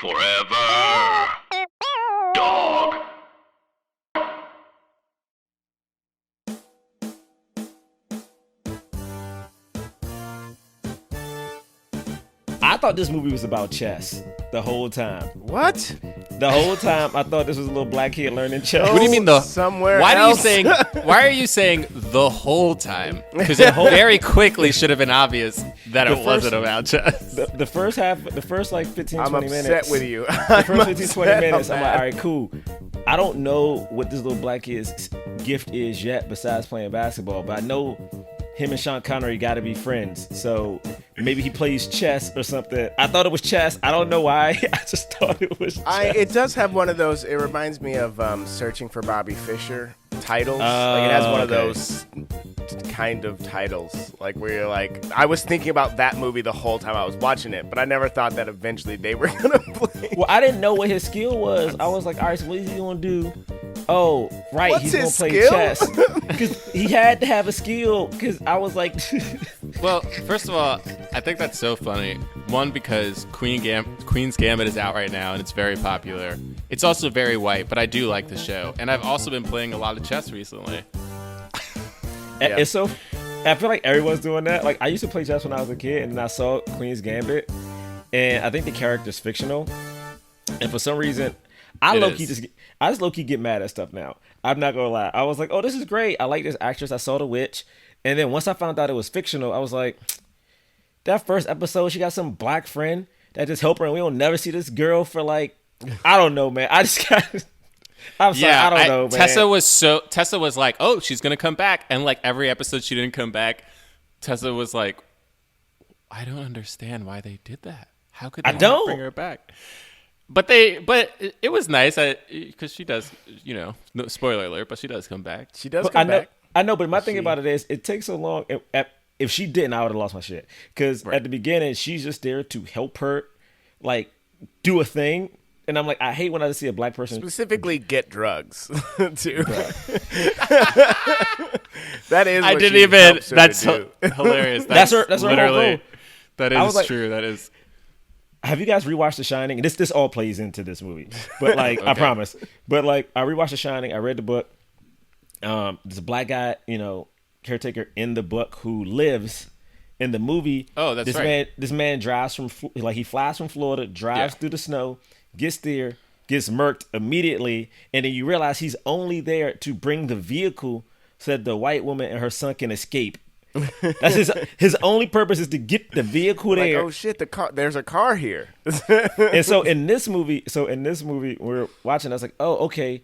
Forever. Dog. I thought this movie was about chess the whole time. What? The whole time I thought this was a little black kid learning chess. What do you mean the somewhere why else? Why are you saying the whole time? Because it very quickly should have been obvious that it wasn't about chess. The first half, the first like 15, I'm 20 upset minutes. with you. The first 15, 20 minutes, I'm like, all right, cool. I don't know what this little black kid's gift is yet besides playing basketball, but I know him and Sean Connery got to be friends. So maybe he plays chess or something. I thought it was chess. I don't know why. I just thought it was chess. It does have one of those. It reminds me of Searching for Bobby Fischer titles. Like it has one of those kind of titles. Like where you're like, I was thinking about that movie the whole time I was watching it, but I never thought that eventually they were gonna play. Well, I didn't know what his skill was. I was like, all right, so what is he gonna do? Oh, right, What's he's his gonna play skill? chess. Because he had to have a skill. Because I was like, Well, first of all, I think that's so funny. One, because Queen's Gambit is out right now and it's very popular. It's also very white, but I do like the show. And I've also been playing a lot of chess recently. Yeah. It's so. I feel like everyone's doing that. Like I used to play chess when I was a kid, and then I saw Queen's Gambit, and I think the character's fictional. And for some reason, I just low key get mad at stuff now. I'm not gonna lie. I was like, oh, this is great. I like this actress. I saw The Witch, and then once I found out it was fictional, I was like, that first episode, she got some black friend that just helped her, and we don't never see this girl for like, I don't know, man. I just got. I'm sorry, I don't know, man. Tessa was like, oh, she's gonna come back, and like every episode she didn't come back. Tessa was like, I don't understand why they did that. How could they not bring her back? But it was nice because she does, no spoiler alert, but she does come back. She does come back. I know, but my thing about it is, it takes so long. If she didn't, I would have lost my shit. Because at the beginning, she's just there to help her, like, do a thing. And I'm like, I hate when I just see a black person Specifically, get drugs too. That is. I what didn't she even. helps her That's to do. hilarious. That's her whole literally. goal. That I was is like- true. That is. Have you guys rewatched The Shining? This all plays into this movie, but like I promise. But like I rewatched The Shining. I read the book. There's a black guy, caretaker in the book who lives in the movie. Oh, that's right. This man drives he flies from Florida, drives through the snow, gets there, gets murked immediately, and then you realize he's only there to bring the vehicle so that the white woman and her son can escape. That's his only purpose is to get the vehicle there. Like, oh shit, the car. There's a car here. And so in this movie, we're watching. I was like, oh, okay.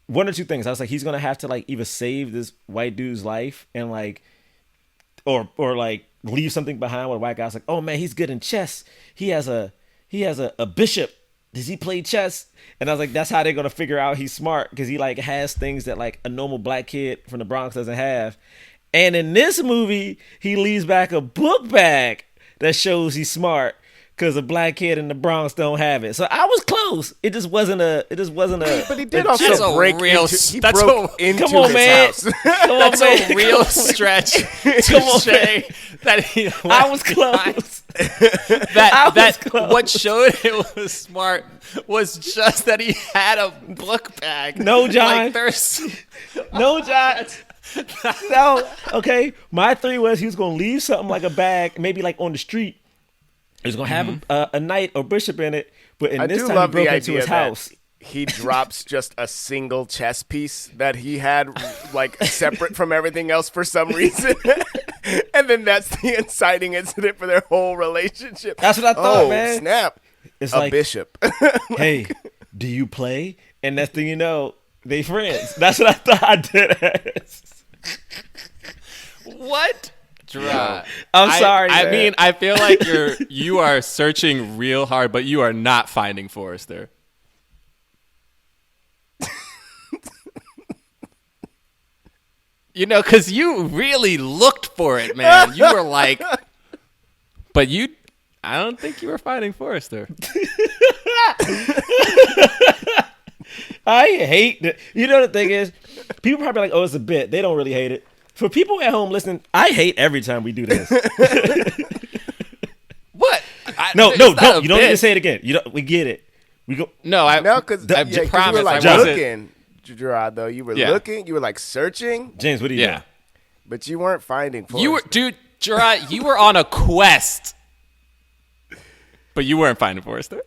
One or two things. I was like, he's gonna have to like either save this white dude's life and like, or like leave something behind. Where the white guy's like, oh man, he's good in chess. He has a bishop. Does he play chess? And I was like, that's how they're gonna figure out he's smart, because he like has things that like a normal black kid from the Bronx doesn't have. And in this movie, he leaves back a book bag that shows he's smart, because a black kid in the Bronx don't have it. So I was close. It just wasn't a. But he did That's also a break real- into. He that's broke a- into Come on, his man. house. Come on, That's man. a real stretch to say that he. I was close. That what showed it was smart was just that he had a book bag. No, John. Like there's No, John. No. Okay. My theory was he was gonna leave something like a bag, maybe like on the street. He was gonna have a knight or bishop in it, but in I this do time love he broke the into idea his house. that he drops just a single chess piece that he had like separate from everything else for some reason. And then that's the inciting incident for their whole relationship. That's what I thought, oh, man. Snap. It's A like, bishop. hey, do you play? And next thing you know, they friends. That's what I thought I did. what? Jerah. I'm sorry. I man. mean, I feel like you are searching real hard, but you are not finding Forrester. Because you really looked for it, man. You were like, but I don't think you were finding Forrester. I hate it. The thing is, people probably like, oh, it's a bit. They don't really hate it. For people at home listening, I hate every time we do this. What? No, It's don't. not a You don't need to bit. say it again. You don't. We get it. We go. No, because I you promise were like I wasn't. looking, Gerard. Though you were Yeah. looking, you were like searching, James, what are you Yeah. doing? but you weren't finding. Forrester. You were, dude, Jerah, you were on a quest, but you weren't finding Forrester.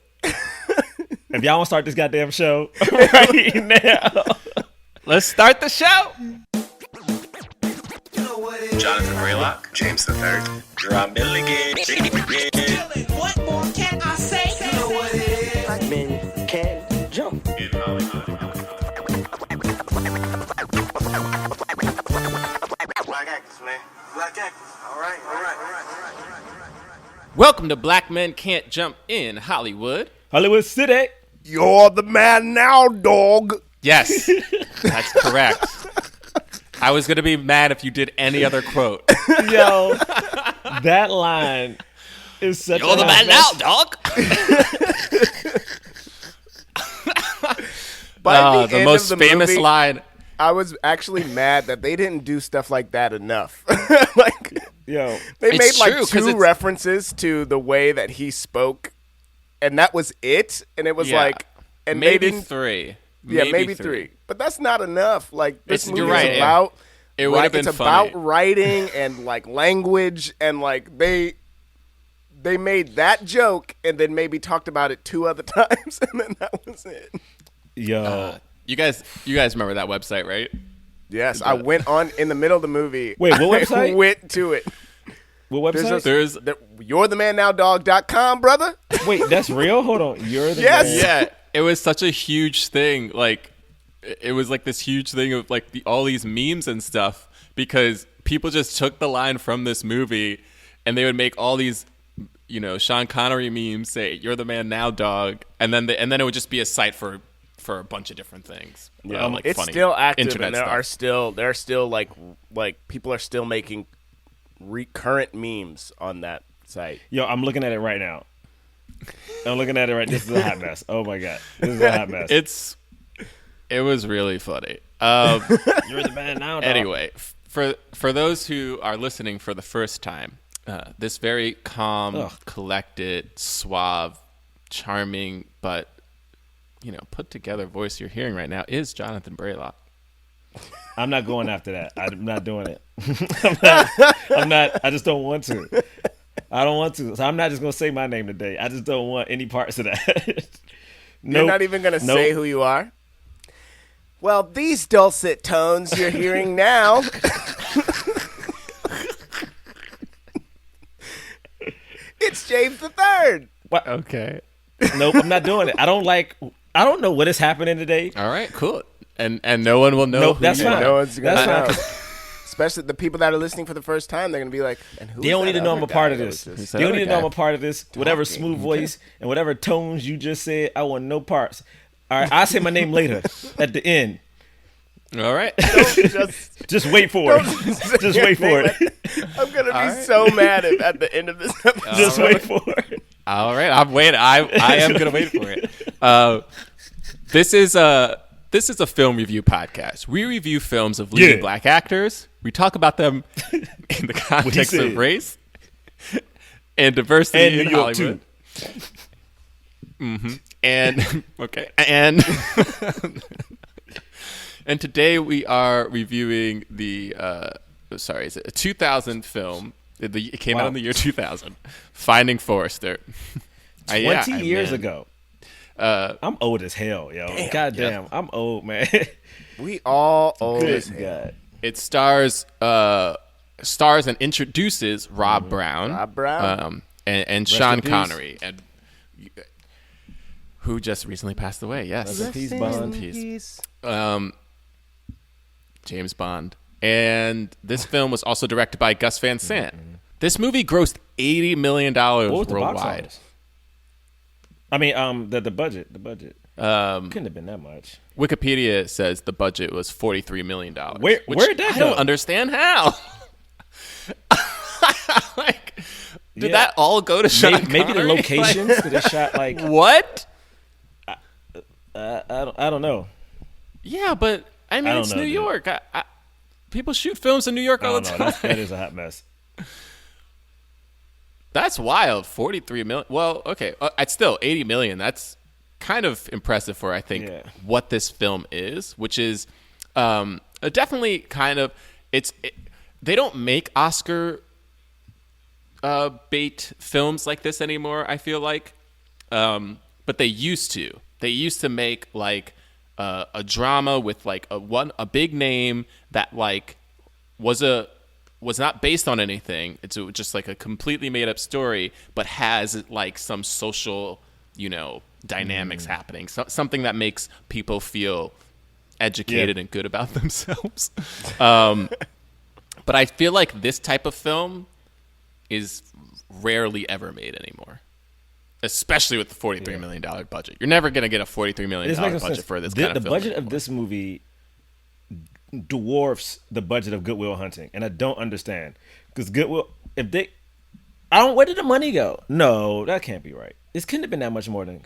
If y'all want to start this goddamn show right now, Let's start the show. Jonathan Braylock, James the Third, Jerah Milligan. What more can I say? You know what it is. Black men can't jump. Black actors, man. Black actors. All right. Welcome to Black Men Can't Jump in Hollywood. Hollywood City. You're the man now, dog. Yes, that's correct. I was gonna be mad if you did any other quote. Yo, that line is such. You're the man now, dog. By The end most of the famous movie, line. I was actually mad that they didn't do stuff like that enough. Like Yo, they It's made true, like 'cause two it's- references to the way that he spoke, and that was it. And it was Yeah. like, and Maybe they didn't. three. Yeah, maybe three. But that's not enough. Like this You're movie right. is about. It would have been It's funny. about writing and like language, and like they made that joke and then maybe talked about it two other times, and then that was it. yo. You guys remember that website, right? Yes, I went on in the middle of the movie. Wait, what I website? went to it. What website? There's You're the man now dog.com, brother. Wait, that's real? Hold on. You're the Yes. man. yeah, it was such a huge thing. Like, it was like this huge thing of like all these memes and stuff because people just took the line from this movie and they would make all these, Sean Connery memes say "You're the man now, dog," and then it would just be a site for a bunch of different things. Like It's funny still active, internet and there stuff. are still like people are still making recurrent memes on that site. Yo, I'm looking at it right now. This is a hot mess. Oh my god, this is a hot mess. It was really funny. You're the man now. Dog. Anyway, for those who are listening for the first time, this very calm, collected, suave, charming, but put together voice you're hearing right now is Jonathan Braylock. I'm not going after that. I'm not doing it. I'm not. I just don't want to. I don't want to. So I'm not just gonna say my name today. I just don't want any parts of that. You're not even going to say who you are? Well, these dulcet tones you're hearing now. It's James the Third. What? Okay. Nope, I'm not doing it. I don't know what is happening today. All right. Cool. And no one will know. Nope, who that's you fine. are. No one's going to That's know. Especially the people that are listening for the first time, they're going to be like, and who They is don't that need to know I'm other a part guy of that this. was just- They don't need to know I'm guy? a part of this. Whatever Talking. smooth voice and whatever tones you just said, I want no parts. All right, I'll say my name later at the end. All right. Just wait for it. Just wait for it. I'm going to be right. so mad at the end of this episode. Just wait for it. All right. I'm waiting. I am gonna wait for it. This is a film review podcast. We review films of leading Yeah. black actors. We talk about them in the context said. of race and diversity And in New York, Hollywood. And okay, and and today we are reviewing the it's a 2000 film. It came out in the year 2000. Finding Forrester. 20 years ago. I'm old as hell, yo. God damn, yeah. I'm old, man. We all old as Good hell. God. It stars and introduces Rob Brown, Rob Brown. and Sean in peace. Connery, and who just recently passed away. Yes, Rest in peace, Rest in Bond. peace. James Bond. And this film was also directed by Gus Van Sant. This movie grossed $80 million What was the box worldwide. office? I mean, the budget. The budget couldn't have been that much. Wikipedia says the budget was $43 million. Where'd that I don't go? understand how. Did Yeah. that all go to Sean Maybe the Connery? locations that they shot like What? I don't know. Yeah, but I mean, I don't it's know, New dude. York. People shoot films in New York I all don't the know. time. That is a hot mess. That's wild. 43 million. Well, okay. It's still 80 million. That's kind of impressive for, I think, what this film is, which is definitely kind of, they don't make Oscar bait films like this anymore, I feel like. But they used to. They used to make like a drama with like a big name that like was not based on anything. It's just like a completely made up story, but has like some social, dynamics happening. Something that makes people feel educated and good about themselves. But I feel like this type of film is rarely ever made anymore, especially with the $43 million budget. You're never going to get a $43 million budget for this kind of film. The budget anymore. of this movie dwarfs the budget of Good Will Hunting, and I don't understand because Goodwill, where did the money go? No, that can't be right. This couldn't have been that much more than.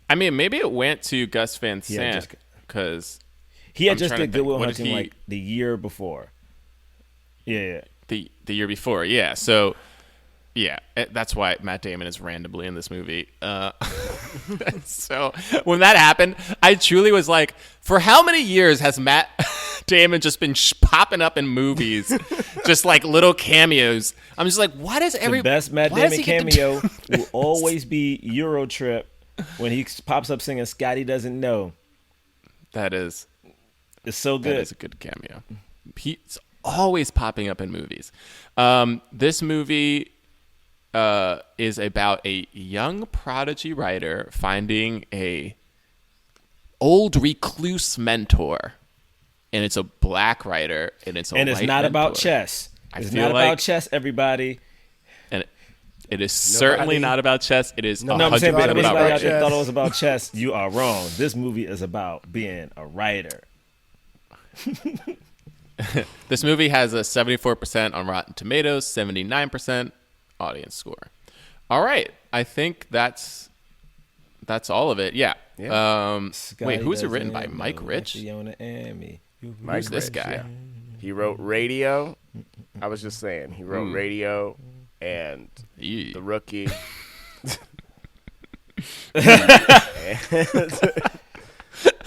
I mean, maybe it went to Gus Van Sant because he had just did Good Will Hunting like the year before. Yeah. The year before, yeah. So, yeah, that's why Matt Damon is randomly in this movie. So when that happened, I truly was like, for how many years has Matt Damon just been popping up in movies, just like little cameos? I'm just like, why does the best Matt Damon cameo will always be Euro Trip when he pops up singing "Scotty Doesn't Know." It's so good. That is a good cameo. He's always popping up in movies. This movie is about a young prodigy writer finding a old recluse mentor, and it's a black writer, and it's not mentor. About chess. It's not about chess, everybody. And it is certainly not about chess. It is 100% I'm saying, about chess. chess. Thought it was about chess. You are wrong. This movie is about being a writer. This movie has a 74% on Rotten Tomatoes, 79% audience score. All right, I think that's all of it. Yeah. Wait, who is it written by? Mike Rich? Who's this guy? Yeah. He wrote Radio. I was just saying, he wrote Radio and The Rookie.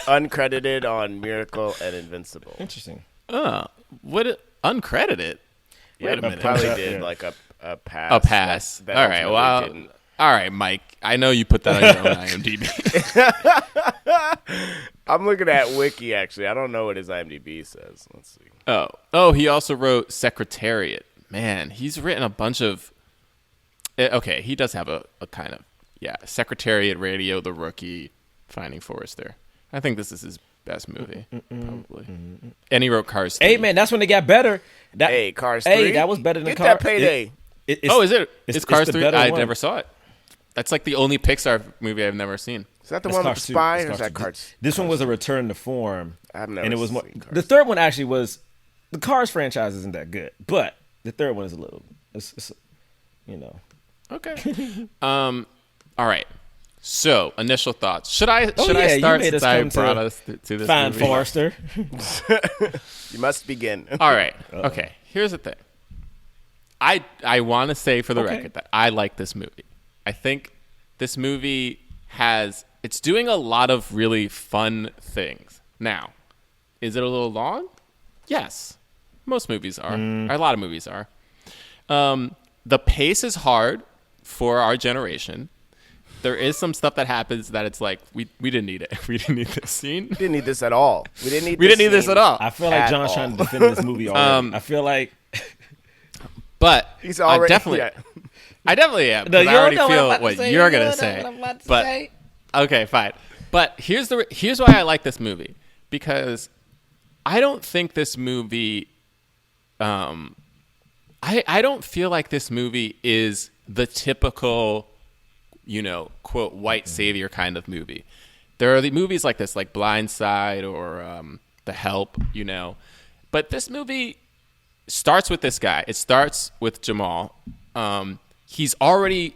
Uncredited on Miracle and Invincible. Interesting. What uncredited? Yeah, Wait a minute. Probably did like a pass. A pass. That all right. Well, didn't. All right, Mike. I know you put that on your own IMDb. I'm looking at Wiki, actually. I don't know what his IMDb says. Let's see. Oh, he also wrote Secretariat. Man, he's written a bunch of... Okay, he does have a kind of... Yeah, Secretariat, Radio, The Rookie, Finding Forrester. I think this is his best movie, probably. And he wrote Cars 3. Hey, man, that's when they got better. Cars 3? Hey, that was better than Get Cars. That Payday. Is it? It's Cars 3? I one. never saw it. That's like the only Pixar movie I've never seen. Is that the one with the spy, or is that Cars? This one was a return to form. I've never and it was seen more, Cars. the third one actually was... The Cars franchise isn't that good, but the third one is a little... It's Okay. All right. So, initial thoughts. Should I start since I brought us to this Find movie? Forrester. You must begin. All right. Okay. Here's the thing. I want to say for the record that I like this movie. I think this movie it's doing a lot of really fun things. Now, is it a little long? Yes. Most movies are. A lot of movies are. The pace is hard for our generation. There is some stuff that happens that it's like we didn't need it. We didn't need this scene. We didn't need this at all. We didn't need this at all. I feel like John's trying to defend this movie already. I feel like... But he's already... I definitely am. No, I already know feel what you're going to say. Okay, fine. But here's why I like this movie. Because I don't think this movie... I don't feel like this movie is the typical... quote, white savior kind of movie. There are the movies like this, like Blind Side or The Help, But this movie starts with this guy. It starts with Jamal. He's already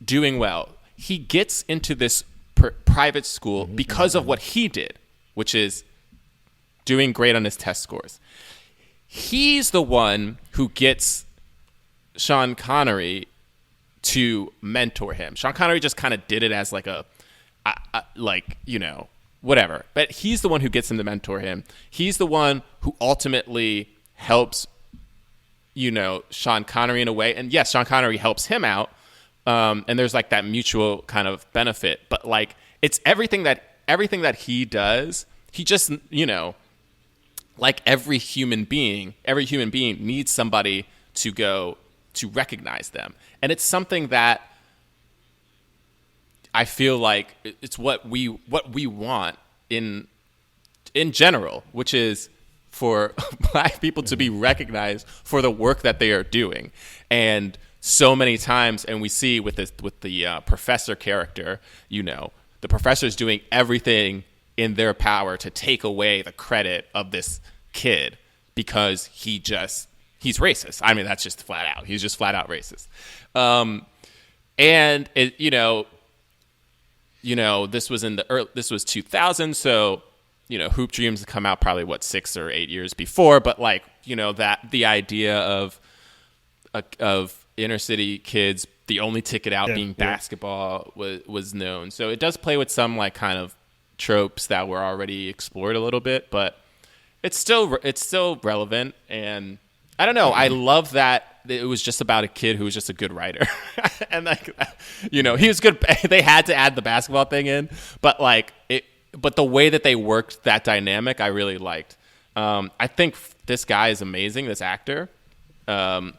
doing well. He gets into this private school because of what he did, which is doing great on his test scores. He's the one who gets Sean Connery to mentor him. Sean Connery just kind of did it as like whatever. But he's the one who gets him to mentor him. He's the one who ultimately helps, Sean Connery in a way. And yes, Sean Connery helps him out. And there's like that mutual kind of benefit. But like it's everything that he does, he just, like every human being needs somebody to go to recognize them. And it's something that I feel like it's what we want in general, which is for Black people to be recognized for the work that they are doing. And so many times, and we see with the professor character, the professor is doing everything in their power to take away the credit of this kid because he's racist. I mean, that's just flat out. He's just flat out racist. And it, this was this was 2000, so Hoop Dreams come out probably 6 or 8 years before, but like that the idea of inner city kids, the only ticket out being basketball was known. So it does play with some like kind of tropes that were already explored a little bit, but it's still relevant. And I don't know. I love that it was just about a kid who was just a good writer, and like he was good. They had to add the basketball thing in, but but the way that they worked that dynamic, I really liked. I think this guy is amazing. This actor. I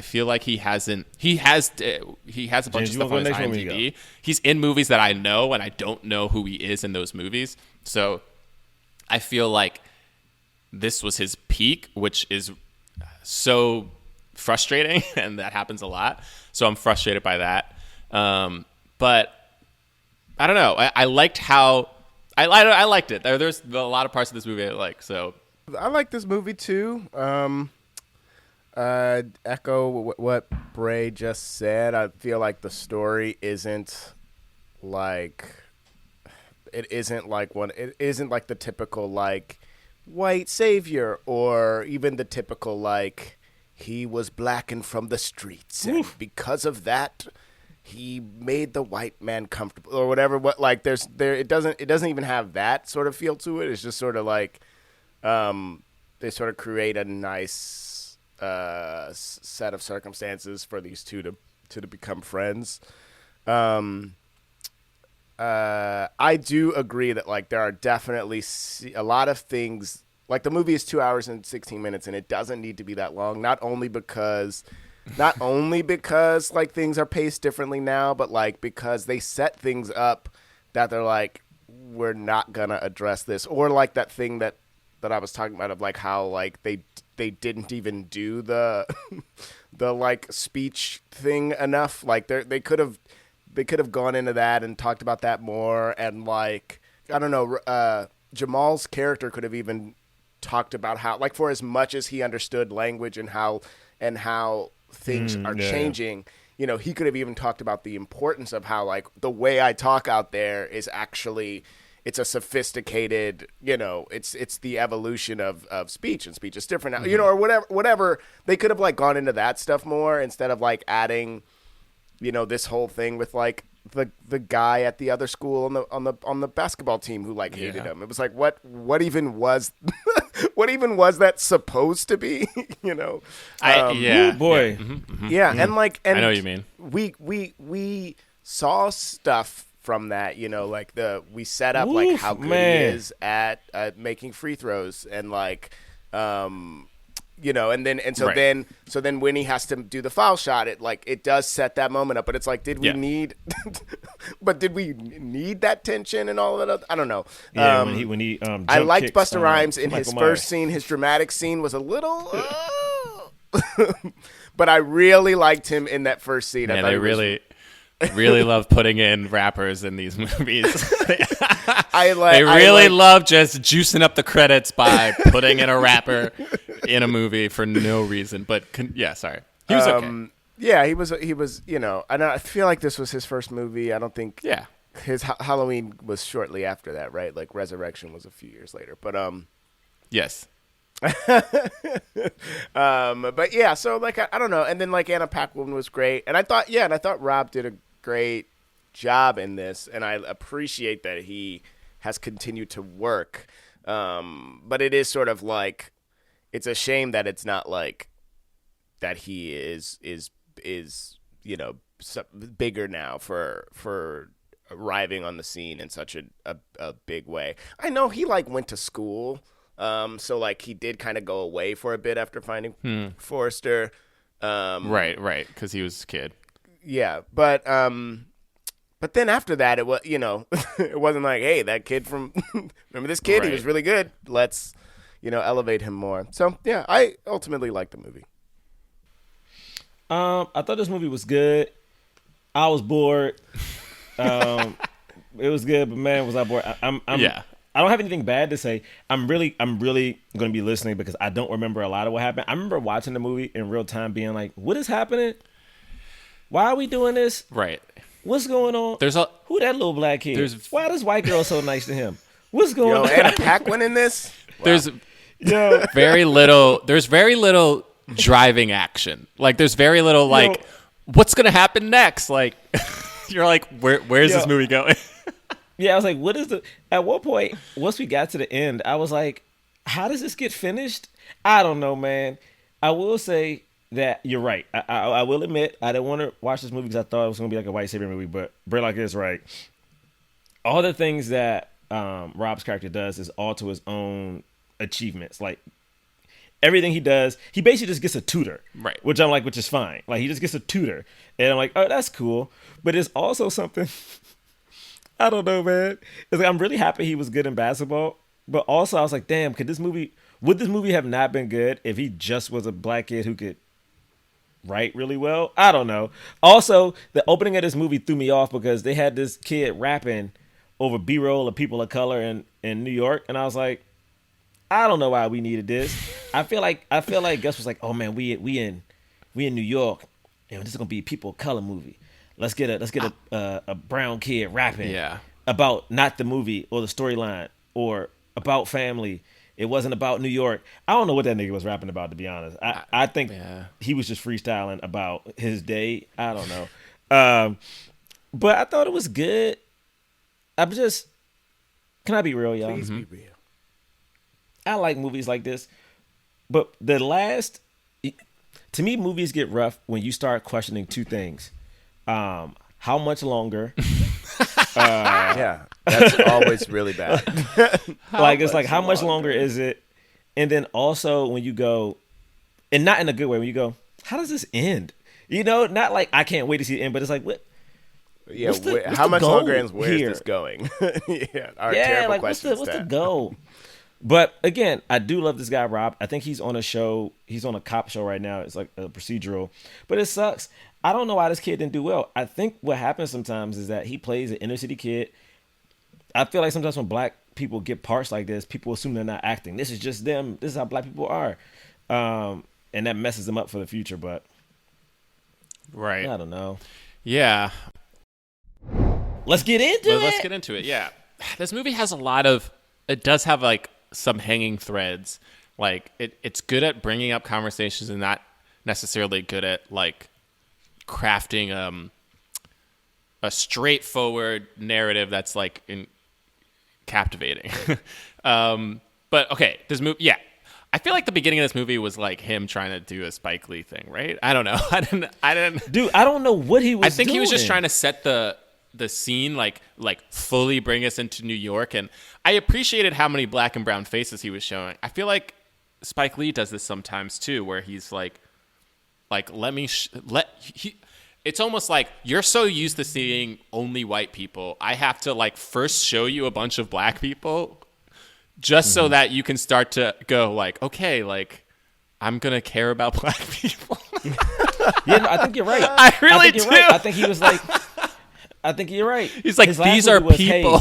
feel like he has a bunch of stuff on his IMDb. He's in movies that I know, and I don't know who he is in those movies. So I feel like this was his peak, which is so frustrating, and that happens a lot. So I'm frustrated by that. But I don't know. I liked how I liked it. There's a lot of parts of this movie I like. So I like this movie too. Echo what Bray just said. I feel like the story isn't like the typical like white savior, or even the typical like he was black and from the streets, and because of that he made the white man comfortable or whatever. What like it doesn't even have that sort of feel to it. It's just sort of like they sort of create a nice set of circumstances for these two to become friends. I do agree that like there are definitely a lot of things. Like the movie is 2 hours and 16 minutes, and it doesn't need to be that long. Not only because like things are paced differently now, but like because they set things up that they're like, we're not gonna address this, or like that thing that I was talking about of like how like they didn't even do the the like speech thing enough. Like they could have gone into that and talked about that more, and like I don't know, Jamal's character could have even talked about how, like, for as much as he understood language and how things are changing, he could have even talked about the importance of how like the way I talk out there is actually, it's a sophisticated, it's the evolution of speech, and speech is different now, or whatever. They could have like gone into that stuff more instead of like adding, this whole thing with like the guy at the other school on the basketball team who like hated him. It was like, what even was what even was that supposed to be? And like, and I know what you mean. We saw stuff from that, like we set up like how good he is at making free throws, and like so then when he has to do the foul shot, it does set that moment up, but it's like, did we need did we need that tension and all of that? I don't know. When he I liked kicks, Busta Rhymes in his Michael first Myers. scene. His dramatic scene was a little but I really liked him in that first scene. Man, I really love putting in rappers in these movies. They really love just juicing up the credits by putting in a rapper in a movie for no reason. But sorry, he was okay. Yeah, he was. And I feel like this was his first movie. I don't think. Yeah. His Halloween was shortly after that, right? Like Resurrection was a few years later. But yes. But yeah, so like I don't know, and then like Anna Paquin was great, and I thought Rob did a great job in this, and I appreciate that he has continued to work. But it is sort of like it's a shame that it's not like that he is bigger now for arriving on the scene in such a big way. I know he like went to school. So like he did kind of go away for a bit after finding Forrester. Right, because he was a kid. Yeah, but then after that, it was it wasn't like, hey, that kid from remember this kid? He was really good. Let's elevate him more. So yeah, I ultimately liked the movie. I thought this movie was good. I was bored. It was good, but man, was I bored? I don't have anything bad to say. I'm really going to be listening because I don't remember a lot of what happened. I remember watching the movie in real time being like, what is happening? Why are we doing this? Right. What's going on? Who that little black kid? Why this white girl so nice to him? What's going on? Anna Paquin in this? Wow. There's very little driving action. Like there's very little like what's going to happen next? Like you're like where's this movie going? Yeah, I was like, at one point, once we got to the end, I was like, how does this get finished? I don't know, man. I will say that you're right. I will admit, I didn't want to watch this movie because I thought it was going to be like a white savior movie, but Bray like is right. All the things that Rob's character does is all to his own achievements. Like, everything he does, he basically just gets a tutor. Right. Which I'm like, which is fine. Like, he just gets a tutor. And I'm like, oh, that's cool. But it's also something... I don't know, man. It's like I'm really happy he was good in basketball, but also I was like, damn, would this movie have not been good if he just was a black kid who could write really well? I don't know. Also, the opening of this movie threw me off because they had this kid rapping over B-roll of people of color in New York, and I was like, I don't know why we needed this. I feel like Gus was like, oh man, we in New York, and this is gonna be a people of color movie. Let's get a brown kid rapping about not the movie or the storyline or about family. It wasn't about New York. I don't know what that nigga was rapping about, to be honest. I think he was just freestyling about his day. I don't know. But I thought it was good. Can I be real, y'all? Please be real. I like movies like this. But to me, movies get rough when you start questioning two things. How much longer? Yeah, that's always really bad. It's like, how much longer is it? And then also when you go, and not in a good way, when you go, how does this end? Not like I can't wait to see the end, but it's like, what? Yeah, how much longer and where is this going? Terrible questions. What's the goal? But again, I do love this guy, Rob. I think he's on a show. He's on a cop show right now. It's like a procedural, but it sucks. I don't know why this kid didn't do well. I think what happens sometimes is that he plays an inner city kid. I feel like sometimes when black people get parts like this, people assume they're not acting. This is just them. This is how black people are. And that messes them up for the future, but right. I don't know. Yeah. Let's get into it. Let's get into it. Yeah. This movie has it does have like some hanging threads. Like it's good at bringing up conversations and not necessarily good at like crafting a straightforward narrative that's like captivating. But okay, this movie, yeah. I feel like the beginning of this movie was like him trying to do a Spike Lee thing, right? I don't know. I didn't. Dude, I don't know what he was. I think doing. He was just trying to set the scene, like fully bring us into New York, and I appreciated how many black and brown faces he was showing. I feel like Spike Lee does this sometimes too, where he's like it's almost like you're so used to seeing only white people. I have to like first show you a bunch of black people just so that you can start to go like, okay, like I'm going to care about black people. Yeah, no, I think you're right. I really do. Right. I think he was like, I think you're right. He's like, these are people.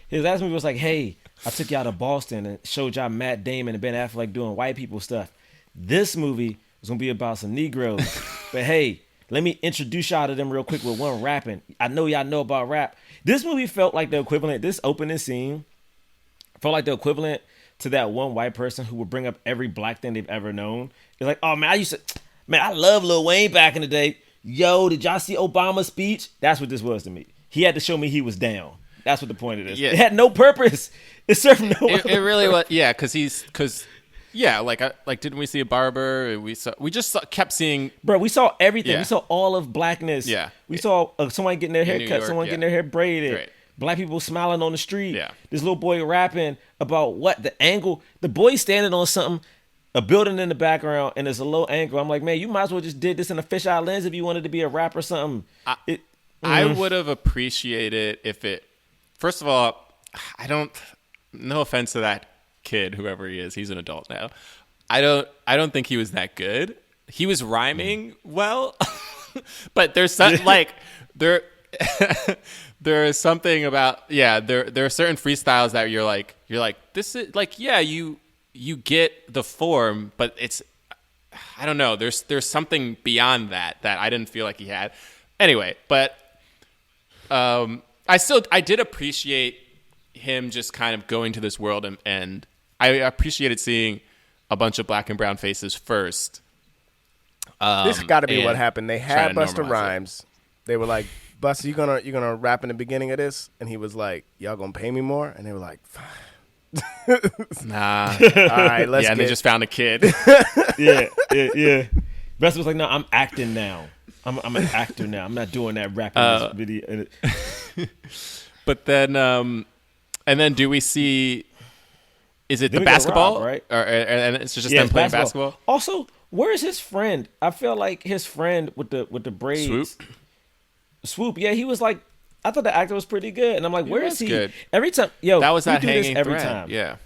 His last movie was like, hey, I took y'all to Boston and showed y'all Matt Damon and Ben Affleck doing white people stuff. This movie was going to be about some Negroes. But hey, let me introduce y'all to them real quick with one rapping. I know y'all know about rap. This movie felt like the equivalent, this opening scene felt like the equivalent to that one white person who would bring up every black thing they've ever known. It's like, oh man, I love Lil Wayne back in the day. Yo, did y'all see Obama's speech? That's what this was to me. He had to show me he was down. That's what the point of this. Yeah. It had no purpose. It served no. It really was. Yeah, because didn't we see a barber? Kept seeing. Bro, we saw everything. Yeah. We saw all of blackness. Yeah. We saw someone getting their hair New cut, York, someone getting their hair braided. Right. Black people smiling on the street. Yeah. This little boy rapping about what? The angle. The boy standing on something, a building in the background, and there's a low angle. I'm like, man, you might as well just did this in a fisheye lens if you wanted to be a rapper or something. I would have appreciated if it. First of all, no offense to that kid, whoever he is, he's an adult now. I don't think he was that good. He was rhyming well, but there's some, like there is something about there are certain freestyles that you're like this is like you get the form, but it's I don't know. There's something beyond that I didn't feel like he had. Anyway, but I did appreciate him just kind of going to this world and I appreciated seeing a bunch of black and brown faces first. This got to be what happened. They try had to Busta normalize Rhymes. They were like, Busta, you gonna rap in the beginning of this? And he was like, y'all gonna pay me more? And they were like, nah. all right, let's And they just found a kid. yeah. Busta was like, no, I'm acting now. I'm an actor now. I'm not doing that rapping this video. But then, and then do we see? Is it Then the we got basketball? Rob, right? And it's just Yeah, them it's playing basketball. Also, where's his friend? I feel like his friend with the braids. Swoop. Yeah, he was like. I thought the actor was pretty good, and I'm like, where is he? Good. Every time, yo, That was we that do this hanging every thread. time. Yeah.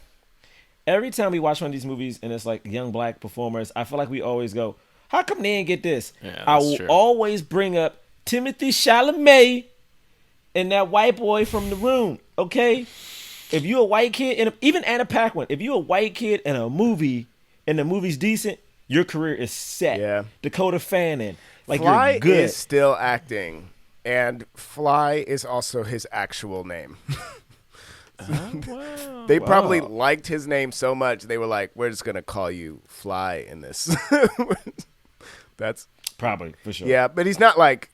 Every time we watch one of these movies and it's like young black performers, I feel like we always go, how come they didn't get this? Yeah, I that's will true. always bring up Timothy Chalamet and that white boy from The Room, okay? If you a white kid, and even Anna Paquin, if you a white kid in a movie and the movie's decent, your career is set. Yeah. Dakota Fanning, like Fly you're good. is still acting, and Fly is also his actual name. They probably liked his name so much they were like, we're just gonna call you Fly in this. That's Probably, for sure. yeah, but he's not like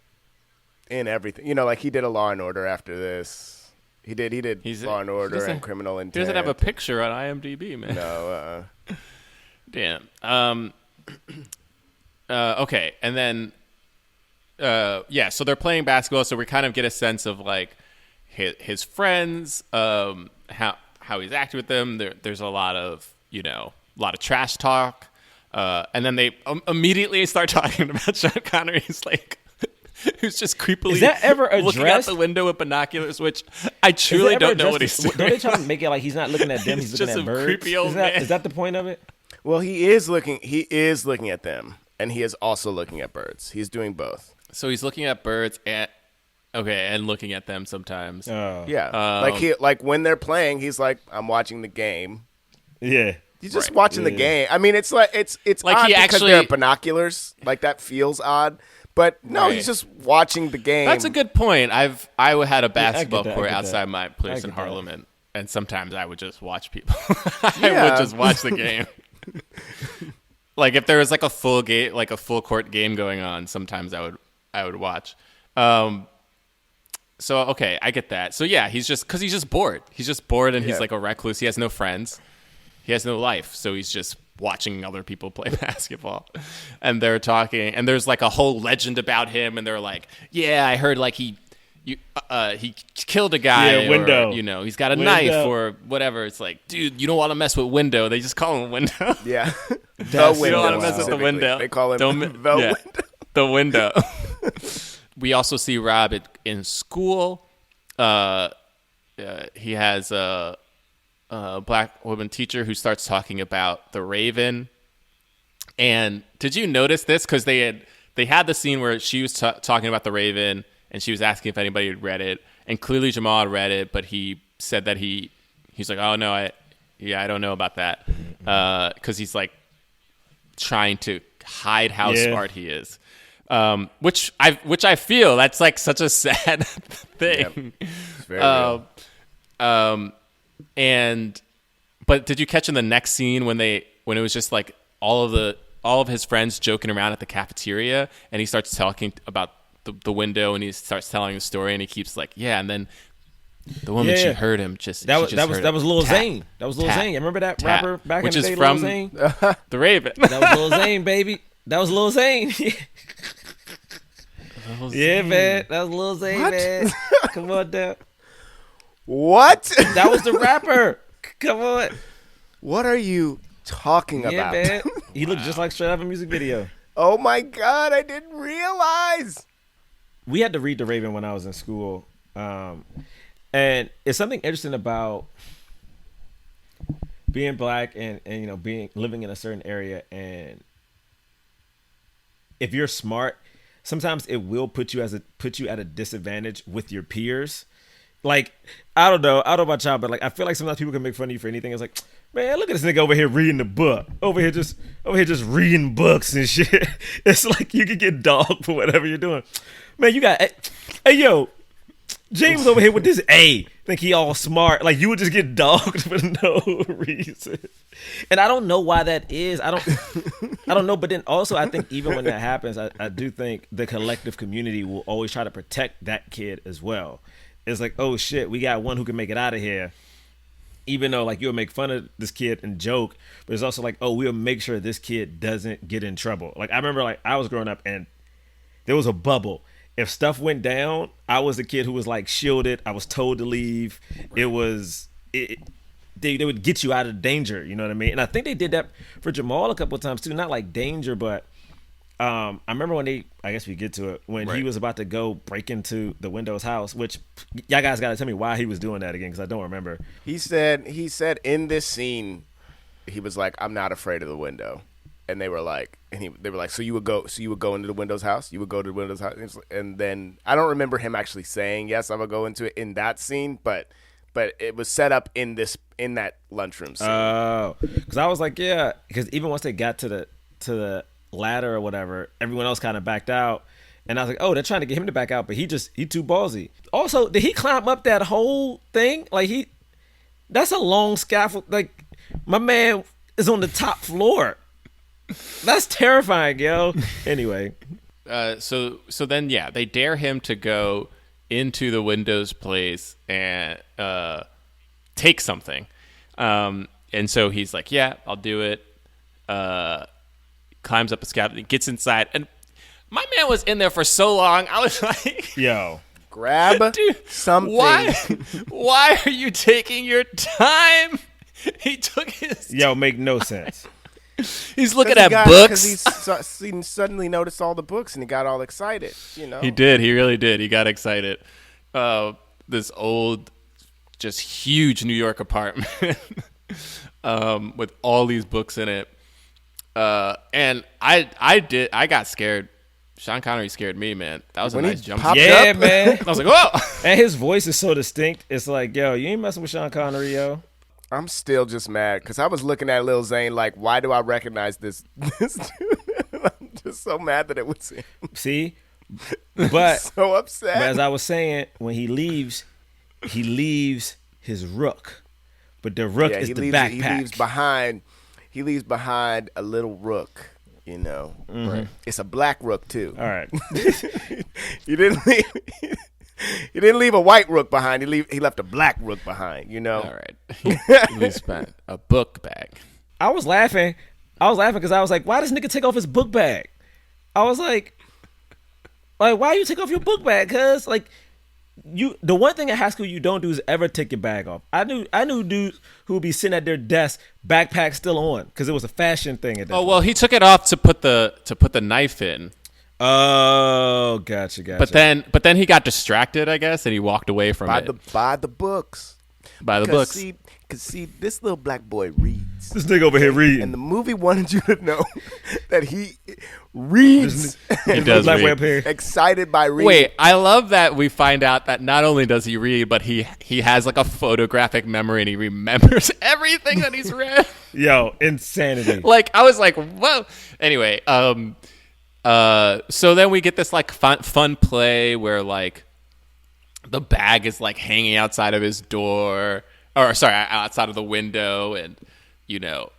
in everything. You know, like he did a Law and Order after this. He did Law and Order and Criminal Intent. He doesn't have a picture on IMDb, man. No. Damn. Okay, and then so they're playing basketball, so we kind of get a sense of like his friends, how he's acting with them. There's a lot of trash talk, and then they immediately start talking about Sean Connery's like. Who's just creepily Is that ever looking out addressed? the window with binoculars, which I truly don't know what he's doing. Don't they try to make it like he's not looking at them, he's looking just at a birds? creepy old is man. that the point of it? Well, he is looking at them, and he is also looking at birds. He's doing both. So he's looking at birds and looking at them sometimes. Yeah, like when they're playing, he's like, I'm watching the game. Yeah. He's just watching the game. I mean, it's like it's Like odd he because actually- they're binoculars. Like that feels odd. But no, Right. he's just watching the game. That's a good point. I had a basketball that, I court get outside that. my place I in get that. Harlem, and sometimes I would just watch people. I Yeah. would just watch the game. Like if there was like a full court game going on, sometimes I would watch. So okay, I get that. So yeah, he's just bored. He's just bored, and he's like a recluse. He has no friends. He has no life. So he's just watching other people play basketball, and they're talking, and there's like a whole legend about him, and they're like, yeah, I heard like he killed a guy, Yeah, Window. or he's got a Window. knife or whatever. It's like, dude, you don't want to mess with Window. They just call him Window. yeah. That's- The You window. don't want to mess with the specifically. window. They call him Don't the yeah, window. the window. We also see Rob in school. He has a black woman teacher who starts talking about the Raven. And did you notice this? Because they had the scene where she was talking about the Raven, and she was asking if anybody had read it, and clearly Jamal had read it, but he said that he's like, oh no, I don't know about that, because he's like trying to hide how smart he is, which I feel that's like such a sad thing. It's very real. And But did you catch in the next scene when it was just like all of his friends joking around at the cafeteria, and he starts talking about the window, and he starts telling the story, and he keeps like, yeah, and then the woman, she heard him that was Lil Zane. That was Lil Zane. Remember that rapper back in the day, Lil Zane? The Raven. That was Lil Zane, baby. That was Lil Zane. Yeah, man. That was Lil Zane, man. Come on down. What? That was the rapper. Come on. What are you talking about? Yeah, man. He looked just like straight out of a music video. Oh my God, I didn't realize. We had to read The Raven when I was in school. And it's something interesting about being black and living in a certain area, and if you're smart, sometimes it will put you at a disadvantage with your peers. Like, I don't know about y'all, but like I feel like sometimes people can make fun of you for anything. It's like, man, look at this nigga over here reading the book. Over here just reading books and shit. It's like you can get dogged for whatever you're doing. Man, you got hey yo, James over here with this A. Think he all smart. Like you would just get dogged for no reason. And I don't know why that is. I don't know. But then also I think even when that happens, I do think the collective community will always try to protect that kid as well. It's like, oh shit, we got one who can make it out of here. Even though like you'll make fun of this kid and joke, but it's also like, oh, we'll make sure this kid doesn't get in trouble. Like I remember like I was growing up and there was a bubble. If stuff went down, I was the kid who was like shielded. I was told to leave. They would get you out of danger. You know what I mean? And I think they did that for Jamal a couple of times too. Not like danger, but I remember when I guess we get to it, when he was about to go break into the Windows house, which y'all guys got to tell me why he was doing that again, because I don't remember. He said in this scene, he was like, I'm not afraid of the window. And they were like, so you would go into the Windows house? You would go to the Windows house? And then I don't remember him actually saying, yes, I would go into it in that scene, but it was set up in that lunchroom scene. Oh, because I was like, yeah, because even once they got to the ladder or whatever, everyone else kind of backed out, and I was like, oh, they're trying to get him to back out, but he too ballsy. Also, did he climb up that whole thing? Like that's a long scaffold. Like my man is on the top floor. That's terrifying, yo. Anyway, so then yeah, they dare him to go into the Windows place and take something, and so he's like, yeah, I'll do it. Climbs up a scaffold, gets inside, and my man was in there for so long. I was like, yo, grab something. Why are you taking your time? He took his time. Make no sense. He's looking at books. Because he suddenly noticed all the books and he got all excited. He did. He really did. He got excited. This old, just huge New York apartment with all these books in it. And I got scared. Sean Connery scared me, man. That was a nice jump. Yeah, man. I was like, whoa. And his voice is so distinct. It's like, yo, you ain't messing with Sean Connery, yo. I'm still just mad because I was looking at Lil Zane like, why do I recognize this dude? I'm just so mad that it was him. See? But so upset. But as I was saying, when he leaves his rook. But the rook is the backpack. He leaves behind a little rook, Mm-hmm. Right. It's a black rook too. All right. He didn't leave a white rook behind. He left a black rook behind, All right. He leaves a book bag. I was laughing because I was like, why does nigga take off his book bag? I was like, why you take off your book bag? Cause like the one thing in high school you don't do is ever take your bag off. I knew dudes who would be sitting at their desk, backpack still on, because it was a fashion thing at that point. Well, he took it off to put the knife in. Oh, gotcha. But then he got distracted, I guess, and he walked away from it. By the books. See, this little black boy reads. This nigga over here reading. And the movie wanted you to know that he reads. He does read. Excited by reading. Wait, I love that we find out that not only does he read, but he has like a photographic memory and he remembers everything that he's read. Yo, insanity. Like, I was like, whoa. Anyway, so then we get this like fun play where like the bag is like hanging outside of his door, or sorry, outside of the window, and you know,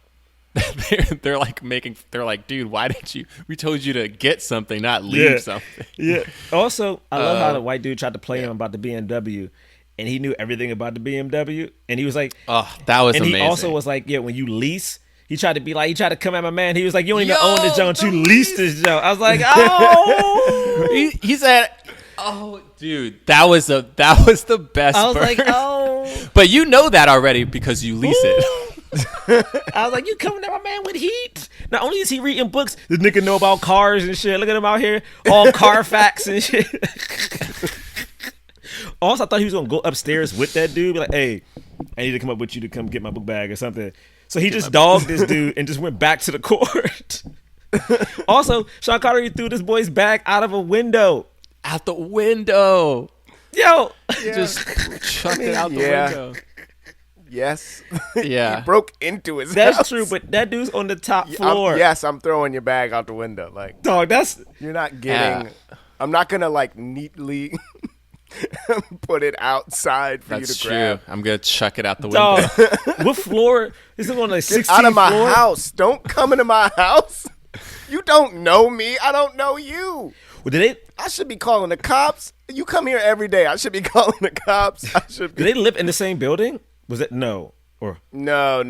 they're like, dude, why didn't you? We told you to get something, not leave something. Yeah. Also, I love how the white dude tried to play him about the BMW, and he knew everything about the BMW, and he was like, oh, that was and amazing. He also was like, yeah, when you lease. He tried to come at my man. He was like, you don't even own this junk. You leased this junk. I was like, oh. he said, oh, dude, that was the best. I was like, oh. But you know that already because you lease it. I was like, you coming at my man with heat? Not only is he reading books, this nigga know about cars and shit. Look at him out here, all Carfax and shit. Also, I thought he was going to go upstairs with that dude. Be like, hey, I need to come up with you to come get my book bag or something. So he just dogged this dude and just went back to the court. Also, Sean Connery threw this boy's bag out of a window. Out the window. Yo. Just chucked it out the window. Yes. Yeah. He broke into his That's house. true, but that dude's on the top floor. I'm throwing your bag out the window. Like, dog, you're not getting. I'm not gonna like neatly put it outside for you to grab. I'm gonna chuck it out the window. Dog, what floor? Is it on like 16th Get out of my floor? house! Don't come into my house. You don't know me. I don't know you. Well, did I should be calling the cops. You come here every day. I should be calling the cops. Did they live in the same building? Was it no? Or no,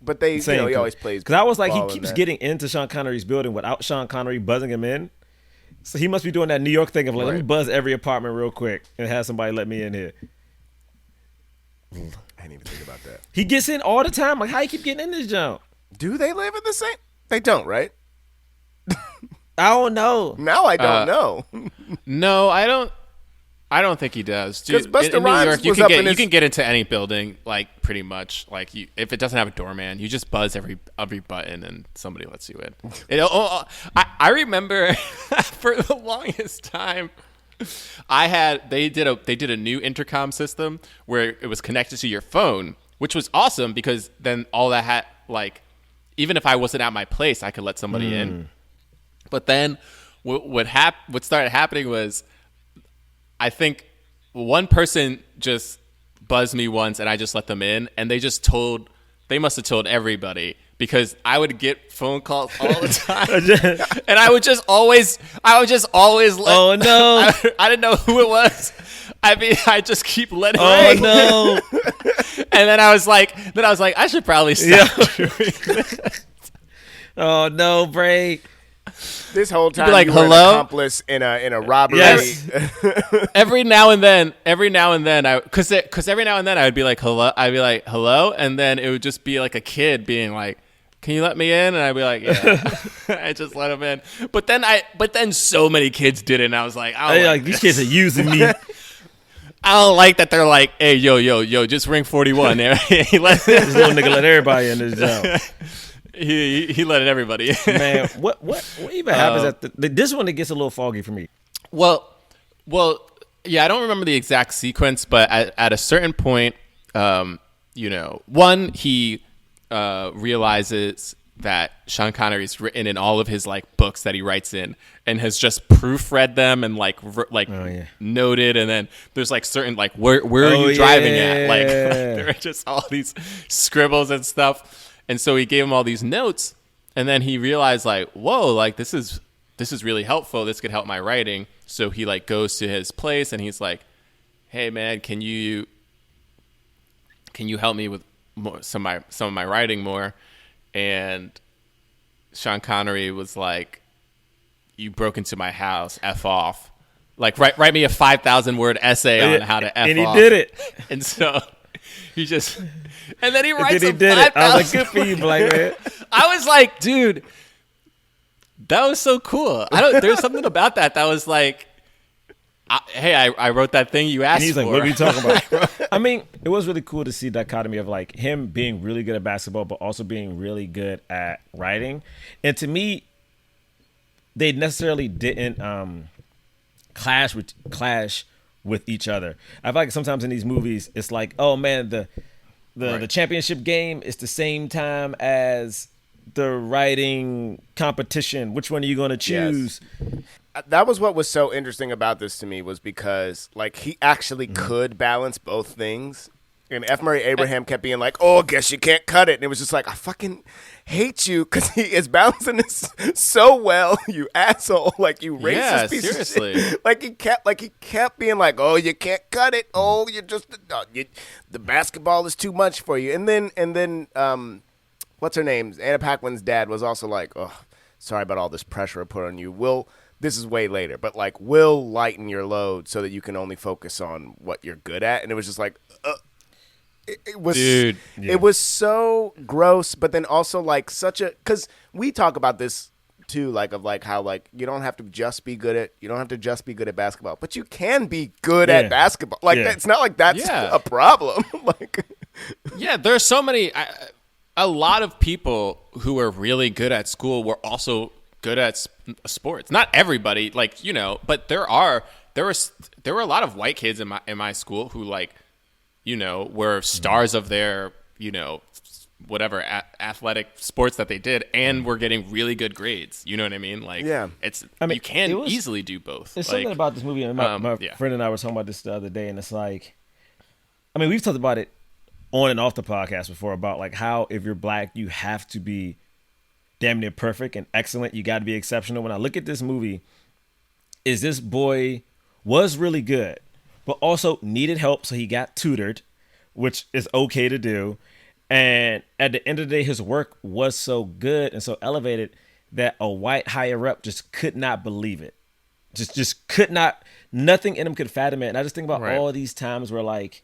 but they he always plays. Because I was like, he keeps getting into Sean Connery's building without Sean Connery buzzing him in. So he must be doing that New York thing of like, let me buzz every apartment real quick and have somebody let me in here. I didn't even think about that. He gets in all the time. Like, how you keep getting in this junk? Do they live in the same? They don't, right? I don't know. Now I don't know. No, I don't think he does. Because Busta in New Rhymes York, was up in you his... can get into any building, like pretty much. Like if it doesn't have a doorman, you just buzz every button and somebody lets you in. I remember for the longest time, they did a new intercom system where it was connected to your phone, which was awesome because then all that had like, even if I wasn't at my place, I could let somebody in. But then what started happening was, I think one person just buzzed me once and I just let them in, and they must have told everybody because I would get phone calls all the time. And I would just always let, oh no. I didn't know who it was. I mean, I just keep letting it no. And then I was like, I should probably stop doing this. Oh no, Bray. This whole time, like, you were hello? an accomplice in a robbery. Yes. every now and then, because every now and then I would be like, hello. I'd be like, hello, and then it would just be like a kid being like, can you let me in? And I'd be like, yeah. I just let him in. But then so many kids did it, and I was like, these kids are using me. I don't like that they're like, hey, yo, just ring 41. This little nigga let everybody in this job. He let everybody in. Man, what even happens at this one? It gets a little foggy for me. Well, yeah, I don't remember the exact sequence, but at a certain point, he realizes that Sean Connery's written in all of his like books that he writes in, and has just proofread them and noted. And then there's like certain like where are you driving at? Like there are just all these scribbles and stuff. And so he gave him all these notes, and then he realized like, whoa, like this is really helpful. This could help my writing. So he like goes to his place and he's like, hey man, can you help me with some of my writing more? And Sean Connery was like, you broke into my house, F off. Like write me a 5,000 word essay on how to F off. And he did it. And so he just, and then he writes he a did it. I was 5,000. like, good for you, black man. I was like, dude, that was so cool. There's something about that was like, I wrote that thing you asked for. And he's like, what are you talking about? I mean, it was really cool to see dichotomy of like him being really good at basketball, but also being really good at writing. And to me, they necessarily didn't clash with each other. I feel like sometimes in these movies, it's like, oh man, the championship game is the same time as the writing competition. Which one are you going to choose? Yes. That was what was so interesting about this to me, was because like he actually could balance both things. And F. Murray Abraham kept being like, "Oh, I guess you can't cut it." And it was just like, I fucking hate you because he is balancing this so well, you asshole. Like, you racist piece seriously. of shit. Like, he kept being like, "Oh, you can't cut it. Oh, you're just the basketball is too much for you." And then what's her name? Anna Paquin's dad was also like, "Oh, sorry about all this pressure I put on you. This is way later, but like, we'll lighten your load so that you can only focus on what you're good at." And it was just like, it was, dude, it was so gross, but then also like because we talk about this too, like of like how like you don't have to just be good at basketball, but you can be good at basketball. Like it's not like that's a problem. Like, there's so many. A lot of people who are really good at school were also good at sports. Not everybody, like, you know, but there were a lot of white kids in my school who, like, you know, were stars of their, you know, whatever athletic sports that they did, and were getting really good grades. You know what I mean? Like, you can easily do both. There's like, something about this movie, and my friend and I were talking about this the other day, and it's like, I mean, we've talked about it on and off the podcast before about like how if you're black, you have to be damn near perfect and excellent. You got to be exceptional. When I look at this movie, is this boy was really good, but also needed help, so he got tutored, which is okay to do. And at the end of the day, his work was so good and so elevated that a white higher up just could not believe it. Just could not. Nothing in him could fathom it. And I just think about all these times where, like,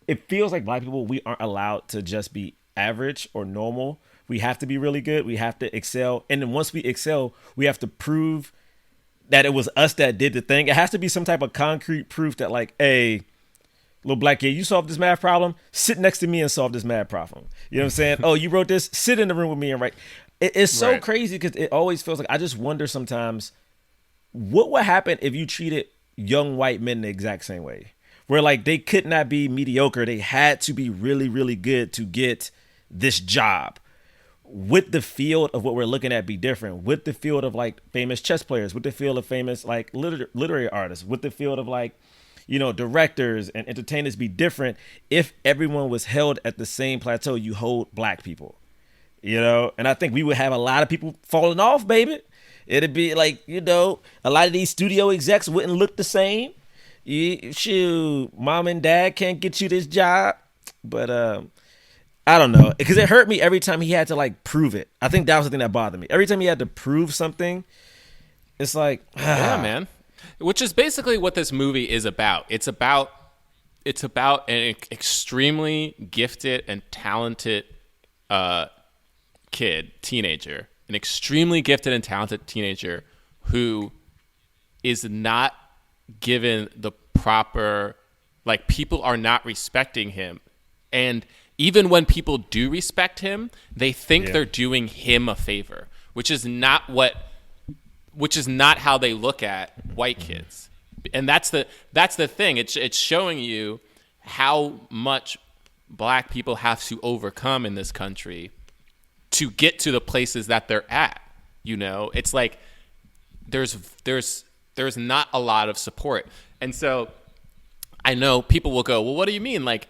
it feels like black people, we aren't allowed to just be average or normal. We have to be really good. We have to excel. And then once we excel, we have to prove that it was us that did the thing. It has to be some type of concrete proof that, like, hey, little black kid, you solved this math problem? Sit next to me and solve this math problem. You know what I'm saying? Oh, you wrote this? Sit in the room with me and write. It's so crazy because it always feels like, I just wonder sometimes, what would happen if you treated young white men the exact same way? Where, like, they could not be mediocre. They had to be really, really good to get this job. Would the field of what we're looking at be different? Would the field of, like, famous chess players? Would the field of famous, like, literary artists? Would the field of, like, you know, directors and entertainers be different if everyone was held at the same plateau you hold black people? You know? And I think we would have a lot of people falling off, baby. It'd be like, you know, a lot of these studio execs wouldn't look the same. Shoot, mom and dad can't get you this job. But I don't know, because it hurt me every time he had to, like, prove it. I think that was the thing that bothered me. Every time he had to prove something, it's like, yeah, man. Which is basically what this movie is about. It's about an extremely gifted and talented teenager, an extremely gifted and talented teenager who is not given the proper, like, people are not respecting him. And even when people do respect him, they think they're doing him a favor, which is not how they look at white kids. And that's the thing. It's showing you how much black people have to overcome in this country to get to the places that they're at. You know, it's like there's not a lot of support. And so I know people will go, well, what do you mean? Like,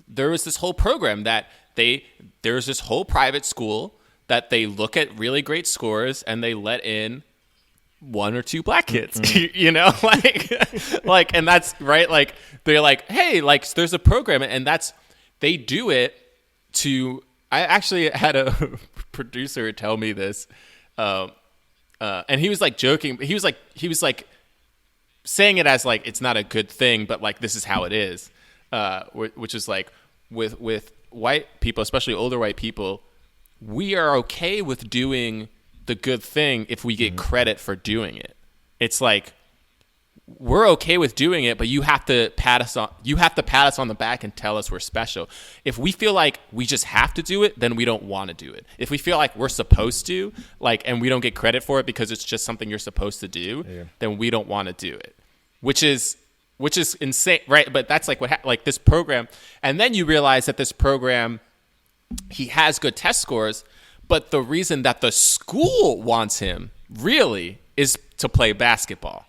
there was this whole program that there's this whole private school that they look at really great scores and they let in one or two black kids, you know, like, and that's right. Like, they're like, hey, like, there's a program, and they do it to, I actually had a producer tell me this, and he was like joking, he was like saying it as like, it's not a good thing, but like, this is how it is, which is like with white people, especially older white people, we are okay with doing the good thing if we get credit for doing it. It's like, we're okay with doing it, but you have to pat us on the back and tell us we're special. If we feel like we just have to do it, then we don't want to do it. If we feel like we're supposed to, like, and we don't get credit for it because it's just something you're supposed to do, then we don't want to do it. Which is insane, right? But that's like like this program, and then you realize that this program, he has good test scores, but the reason that the school wants him really is to play basketball.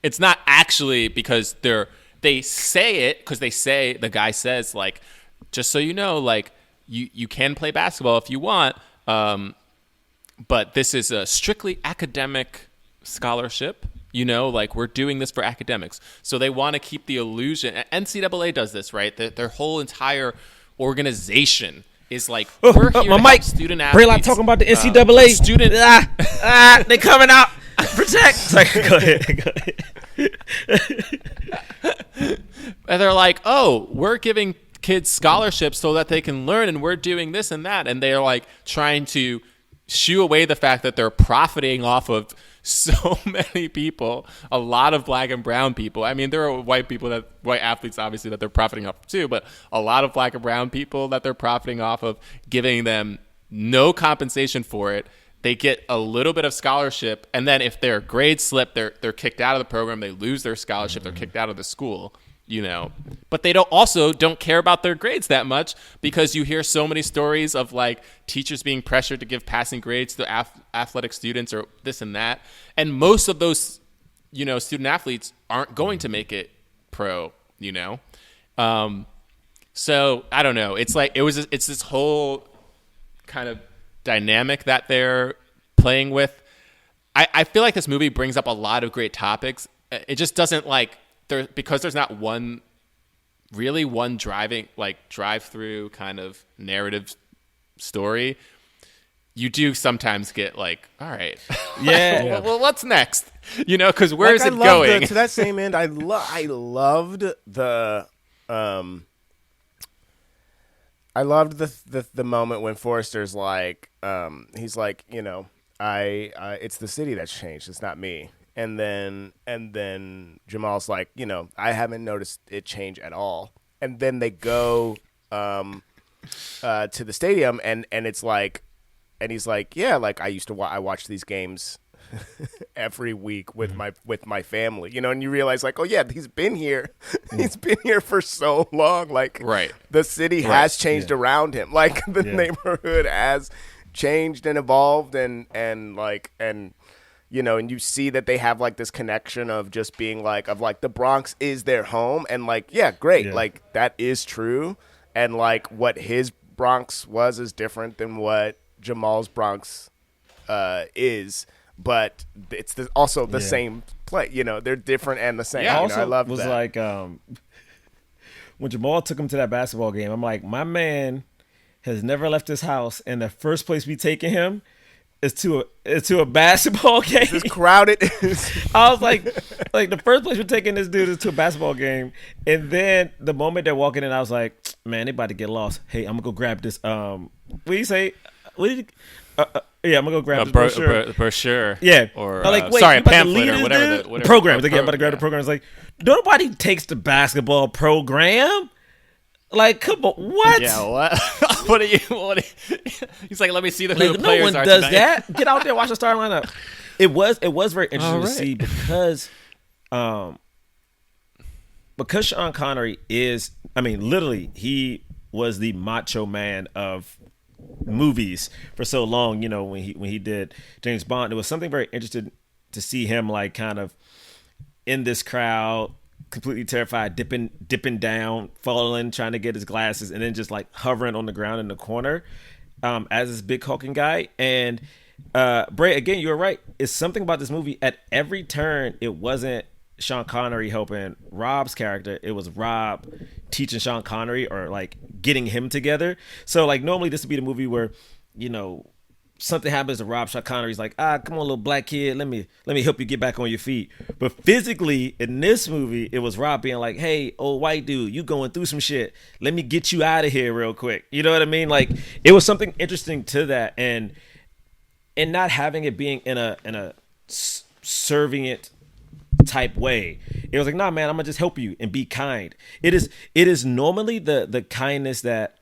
It's not actually because they they say it because the guy says, like, just so you know, like, you can play basketball if you want, but this is a strictly academic scholarship. You know, like, we're doing this for academics. So they want to keep the illusion. NCAA does this, right? Their whole entire organization is like, we're here to help student athletes. Bray talking about the NCAA. They coming out. Protect. Sorry, go ahead. And they're like, oh, we're giving kids scholarships so that they can learn, and we're doing this and that. And they're like trying to shoo away the fact that they're profiting off of so many people, a lot of black and brown people. I mean, there are white athletes, obviously, that they're profiting off of too, but a lot of black and brown people that they're profiting off of, giving them no compensation for it. They get a little bit of scholarship, and then if their grades slip, they're kicked out of the program. They lose their scholarship. They're kicked out of the school. You know, but they don't care about their grades that much, because you hear so many stories of like teachers being pressured to give passing grades to athletic students or this and that. And most of those, you know, student athletes aren't going to make it pro, you know? So I don't know. It's like, it's this whole kind of dynamic that they're playing with. I feel like this movie brings up a lot of great topics. It just doesn't because there's not one drive-through kind of narrative story. You do sometimes get like, all right, well, what's next? You know, because where is it going? To that same end, I loved the moment when Forrester's like, he's like, you know, it's the city that's changed. It's not me. And then Jamal's like, you know, I haven't noticed it change at all. And then they go to the stadium, and it's like, and he's like, yeah, like I watch these games every week with my family, you know. And you realize, like, oh yeah, he's been here, he's been here for so long. Like, right, the city has changed around him. Like the neighborhood has changed and evolved, and you know, and you see that they have like this connection of just being like, the Bronx is their home, and like, yeah, great, like that is true, and like what his Bronx was is different than what Jamal's Bronx is, but it's also the same play. You know, they're different and the same. Yeah, you know, I love was that. Like when Jamal took him to that basketball game, I'm like, my man has never left his house, and the first place we taking him is to a basketball game. This crowded. I was like the first place we're taking this dude is to a basketball game, and then the moment they're walking in, I was like, man, they about to get lost. Hey, I'm gonna go grab this. What do you say? What did you? Yeah, I'm gonna go grab this brochure. Brochure. Yeah. Or like, wait, sorry, a about to pamphlet lead or this whatever. dude? Program. Like, yeah, I'm about to grab the program. It's like, nobody takes the basketball program. Like, come on, what? Yeah, what? What are you? He's like, let me see who the players no one are does tonight. that. Get out there, watch the starting lineup. It was very interesting to see because Sean Connery is, I mean, literally, he was the macho man of movies for so long. You know, when he did James Bond, it was something very interesting to see him like kind of in this crowd, completely terrified, dipping down, falling, trying to get his glasses, and then just like hovering on the ground in the corner as this big hulking guy. And Bray, again, you're right. It's something about this movie. At every turn, it wasn't Sean Connery helping Rob's character. It was Rob teaching Sean Connery or like getting him together. So like normally this would be the movie where, you know, something happens to Rob. Sean Connery's like, come on, little black kid, let me help you get back on your feet. But physically in this movie, it was Rob being like, hey, old white dude, you going through some shit. Let me get you out of here real quick. You know what I mean? Like, it was something interesting to that, and not having it being in a serving it type way. It was like, nah, man, I'm gonna just help you and be kind. It is normally the kindness that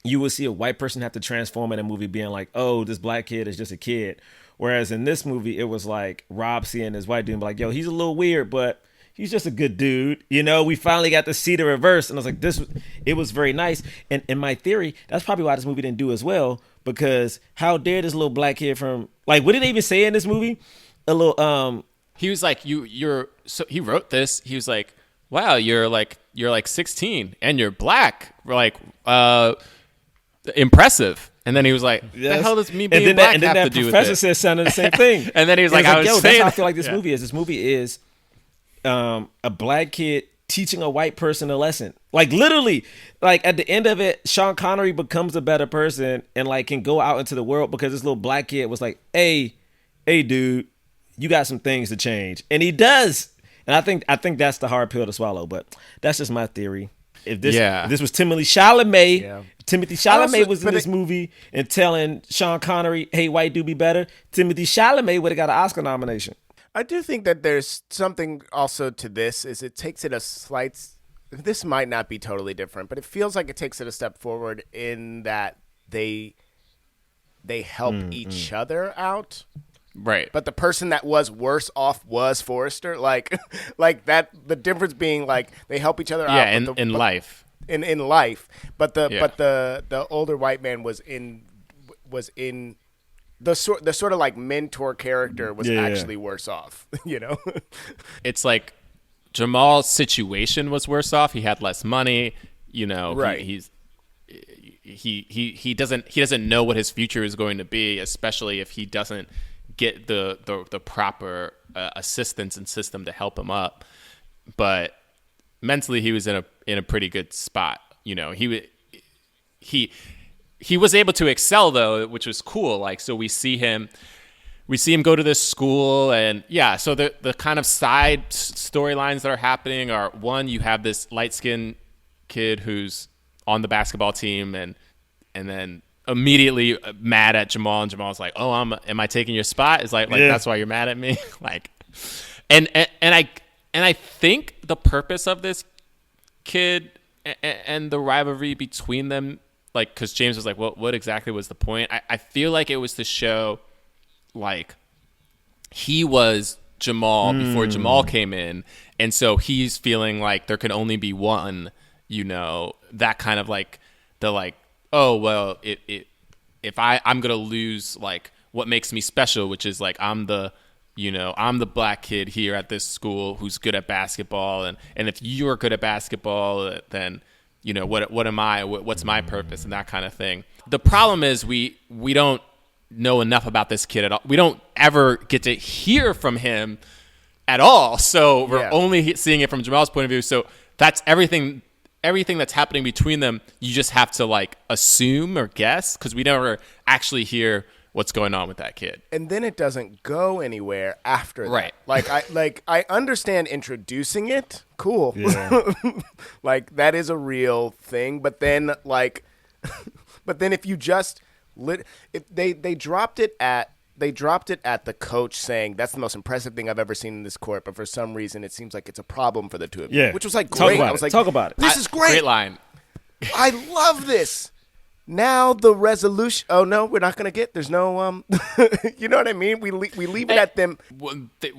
you would see a white person have to transform in a movie, being like, oh, this black kid is just a kid. Whereas in this movie, it was like Rob seeing this white dude and be like, yo, he's a little weird, but he's just a good dude. You know, we finally got to see the reverse. And I was like, it was very nice. And in my theory, that's probably why this movie didn't do as well, because how dare this little black kid from, like, what did they even say in this movie? A little, He was like, so he wrote this. He was like, wow, you're like 16 and you're black. We're like, impressive. And then he was like, the hell does me being black have to do with it? And then that professor said something the same thing. And then he was like, yo, saying that's how I feel like this movie is. This movie is a black kid teaching a white person a lesson. Like literally, like at the end of it, Sean Connery becomes a better person and like can go out into the world because this little black kid was like, hey dude, you got some things to change. And he does. And I think that's the hard pill to swallow, but that's just my theory. If this was Timothy Chalamet was in this movie and telling Sean Connery, hey, white dude be better, Timothy Chalamet would have got an Oscar nomination. I do think that there's something also to this, is it takes it a slight, this might not be totally different, but it feels like it takes it a step forward in that they help each other out. Right. But the person that was worse off was Forrester. Like that, the difference being like they help each other out. Yeah, in life. In life. But the older white man was in the sort of like mentor character was actually worse off, you know? It's like Jamal's situation was worse off. He had less money, you know. Right. He doesn't know what his future is going to be, especially if he doesn't get the proper assistance and system to help him up. But mentally, he was in a pretty good spot. You know, he was able to excel though, which was cool. Like, so we see him go to this school, and so the kind of side storylines that are happening are, one, you have this light-skinned kid who's on the basketball team, and then immediately mad at Jamal, and Jamal's like, "Oh, am I taking your spot?" It's like that's why you're mad at me. Like, and I think the purpose of this kid and the rivalry between them, like, because James was like, what exactly was the point? I feel like it was to show, like, he was Jamal before Jamal came in, and so he's feeling like there can only be one, you know, that kind of like the like, oh, well, if I'm going to lose, like, what makes me special, which is, like, I'm the black kid here at this school who's good at basketball. And if you're good at basketball, then, you know, what am I? What's my purpose? And that kind of thing. The problem is we don't know enough about this kid at all. We don't ever get to hear from him at all. So we're only seeing it from Jamal's point of view. So that's everything that's happening between them, you just have to like assume or guess, because we never actually hear what's going on with that kid. And then it doesn't go anywhere after that. Right. I understand introducing it. Cool. Yeah. Like that is a real thing. But then if you just they dropped it at the coach saying that's the most impressive thing I've ever seen in this court, but for some reason it seems like it's a problem for the two of you. Yeah. Which was like great. I was like, talk about it. This is great. Great line. I love this. Now the resolution. Oh no, we're not gonna get. There's no you know what I mean? We leave it at them.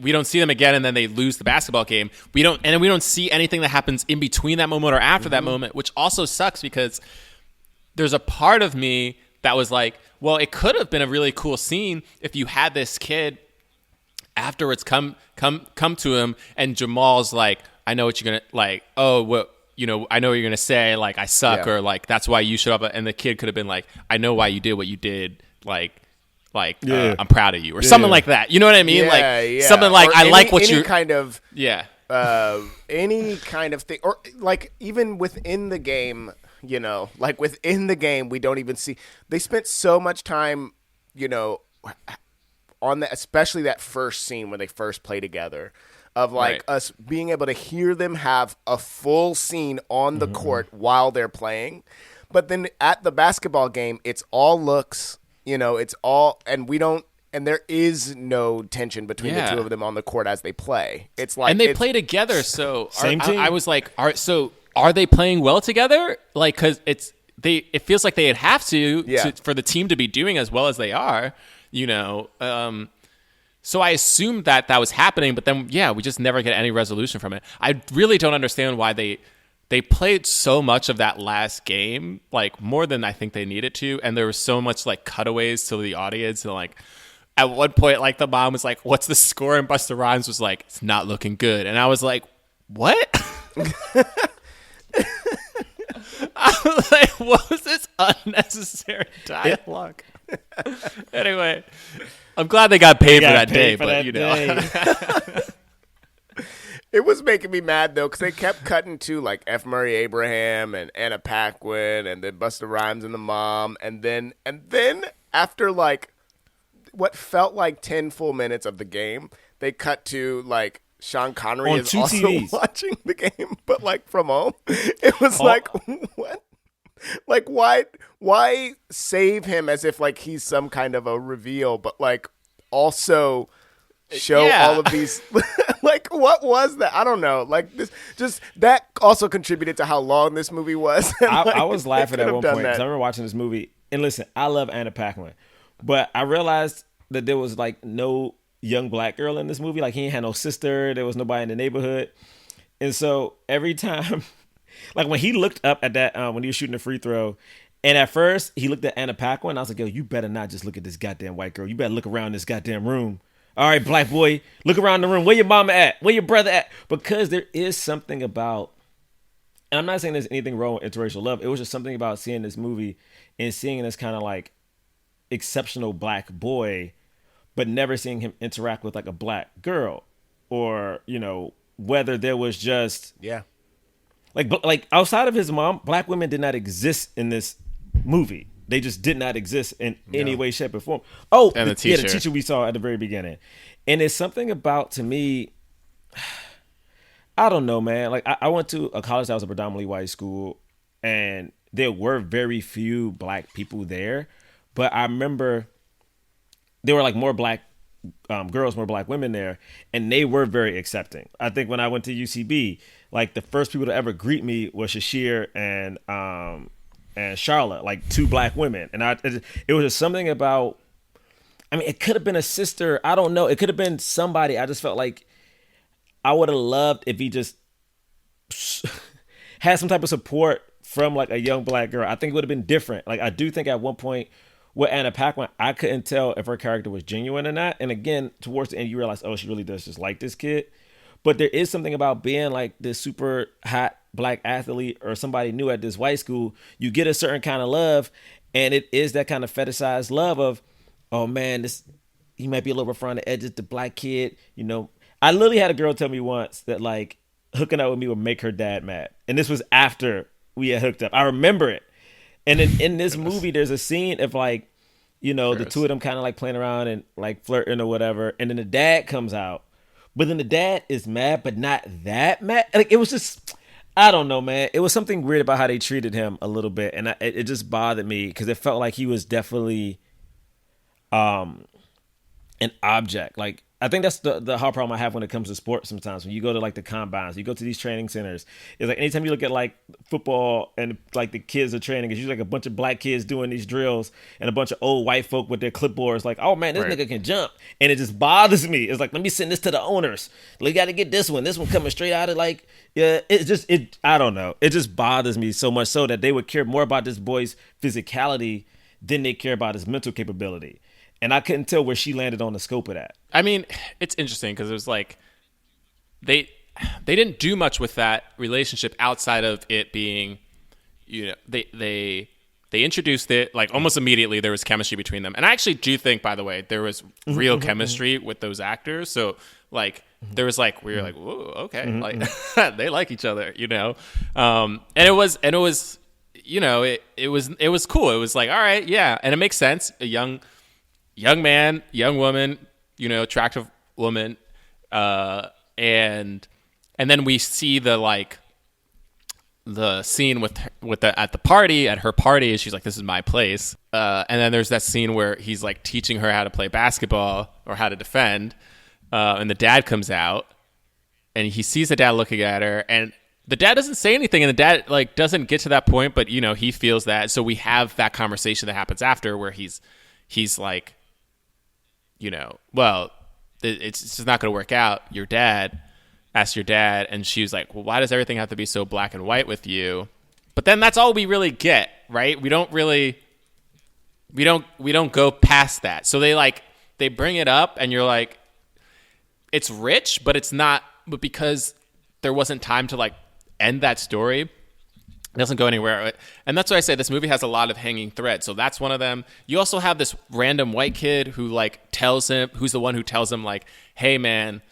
We don't see them again, and then they lose the basketball game. We don't see anything that happens in between that moment or after that moment, which also sucks because there's a part of me that was like, well, it could have been a really cool scene if you had this kid afterwards come to him, and Jamal's like, I know what you're gonna like. Oh, what, you know, I know what you're gonna say. Like, I suck, or like that's why you showed up. And the kid could have been like, I know why you did what you did. Like, I'm proud of you, or something like that. You know what I mean? Something like, I like what you're kind of any kind of thing, or like even within the game. You know, like within the game, we don't even see. They spent so much time, you know, on that, especially that first scene when they first play together, of like us being able to hear them have a full scene on the court while they're playing. But then at the basketball game, it's all looks, you know, it's all, and we don't, and there is no tension between the two of them on the court as they play. It's like, and they play together. So same team. I was like, all right, so. Are they playing well together? Like, because it feels like they'd have to for the team to be doing as well as they are, you know. So I assumed that was happening, but then we just never get any resolution from it. I really don't understand why they played so much of that last game, like more than I think they needed to, and there was so much like cutaways to the audience, and like at one point, like the mom was like, "What's the score?" and Busta Rhymes was like, "It's not looking good," and I was like, what? I was like, what was this unnecessary dialogue? Anyway, I'm glad they got paid for that day, but you know. It was making me mad though, because they kept cutting to like F. Murray Abraham and Anna Paquin, and then Busta Rhymes and the mom, and then after like what felt like 10 full minutes of the game, they cut to like Sean Connery On is two also TVs. watching the game, but like from home. It was like, what? Like, why save him as if like he's some kind of a reveal, but like also show all of these. Like, what was that? I don't know. Like this, just that also contributed to how long this movie was. I was laughing at one point because I remember watching this movie. And listen, I love Anna Paquin, but I realized that there was like no young black girl in this movie. Like he ain't had no sister. There was nobody in the neighborhood. And so every time, like when he looked up at that, when he was shooting the free throw, and at first he looked at Anna Paquin, I was like, yo, you better not just look at this goddamn white girl. You better look around this goddamn room. All right, black boy, look around the room. Where your mama at? Where your brother at? Because there is something about, and I'm not saying there's anything wrong with interracial love. It was just something about seeing this movie and seeing this kind of like exceptional black boy, but never seeing him interact with like a black girl, or, you know, whether there was just like outside of his mom, black women did not exist in this movie. They just did not exist in any way, shape, or form. Oh, and the teacher we saw at the very beginning. And it's something about, to me, I don't know, man. Like I went to a college that was a predominantly white school, and there were very few black people there. But I remember there were like more black girls, more black women there, and they were very accepting. I think when I went to UCB, like the first people to ever greet me was Shashir and Charlotte, like two black women. And it was just something about, I mean, it could have been a sister. I don't know. It could have been somebody. I just felt like I would have loved if he just had some type of support from like a young black girl. I think it would have been different. Like I do think at one point with Anna Paquin, I couldn't tell if her character was genuine or not. And again, towards the end, you realize, oh, she really does just like this kid. But there is something about being like this super hot black athlete or somebody new at this white school. You get a certain kind of love, and it is that kind of fetishized love of, oh man, he might be a little rough around the edges, the black kid. You know, I literally had a girl tell me once that like hooking up with me would make her dad mad, and this was after we had hooked up. I remember it. And in this movie, there's a scene of like, you know, the two of them kind of like playing around and like flirting or whatever, and then the dad comes out. But then the dad is mad, but not that mad. Like it was just, I don't know, man. It was something weird about how they treated him a little bit, and it just bothered me because it felt like he was definitely an object. Like I think that's the hard problem I have when it comes to sports. Sometimes when you go to like the combines, you go to these training centers. It's like anytime you look at like football and like the kids are training, it's usually like a bunch of black kids doing these drills and a bunch of old white folk with their clipboards. Like, oh man, this nigga can jump, and it just bothers me. It's like, let me send this to the owners. We got to get this one. This one coming straight out of like, yeah. I don't know. It just bothers me so much so that they would care more about this boy's physicality than they care about his mental capability. And I couldn't tell where she landed on the scope of that. I mean, it's interesting because it was like they didn't do much with that relationship outside of it being, you know, they introduced it like almost immediately. There was chemistry between them, and I actually do think, by the way, there was real chemistry with those actors. So like there was like we were like, whoa, okay, like they like each other, you know, and it was you know it was cool. It was like, all right, yeah, and it makes sense. A young man, young woman, you know, attractive woman, and then we see the scene with at the party, at her party, and she's like, "This is my place." And then there's that scene where he's like teaching her how to play basketball or how to defend, and the dad comes out, and he sees the dad looking at her, and the dad doesn't say anything, and the dad like doesn't get to that point, but you know he feels that, so we have that conversation that happens after where he's like, you know, well, it's just not going to work out. Asked your dad, and she was like, well, why does everything have to be so black and white with you? But then that's all we really get, right? We don't go past that. So they bring it up, and you're like, it's rich, but it's not, but because there wasn't time to like end that story. It doesn't go anywhere. And that's why I say this movie has a lot of hanging threads. So that's one of them. You also have this random white kid who like who's the one who tells him like, hey man,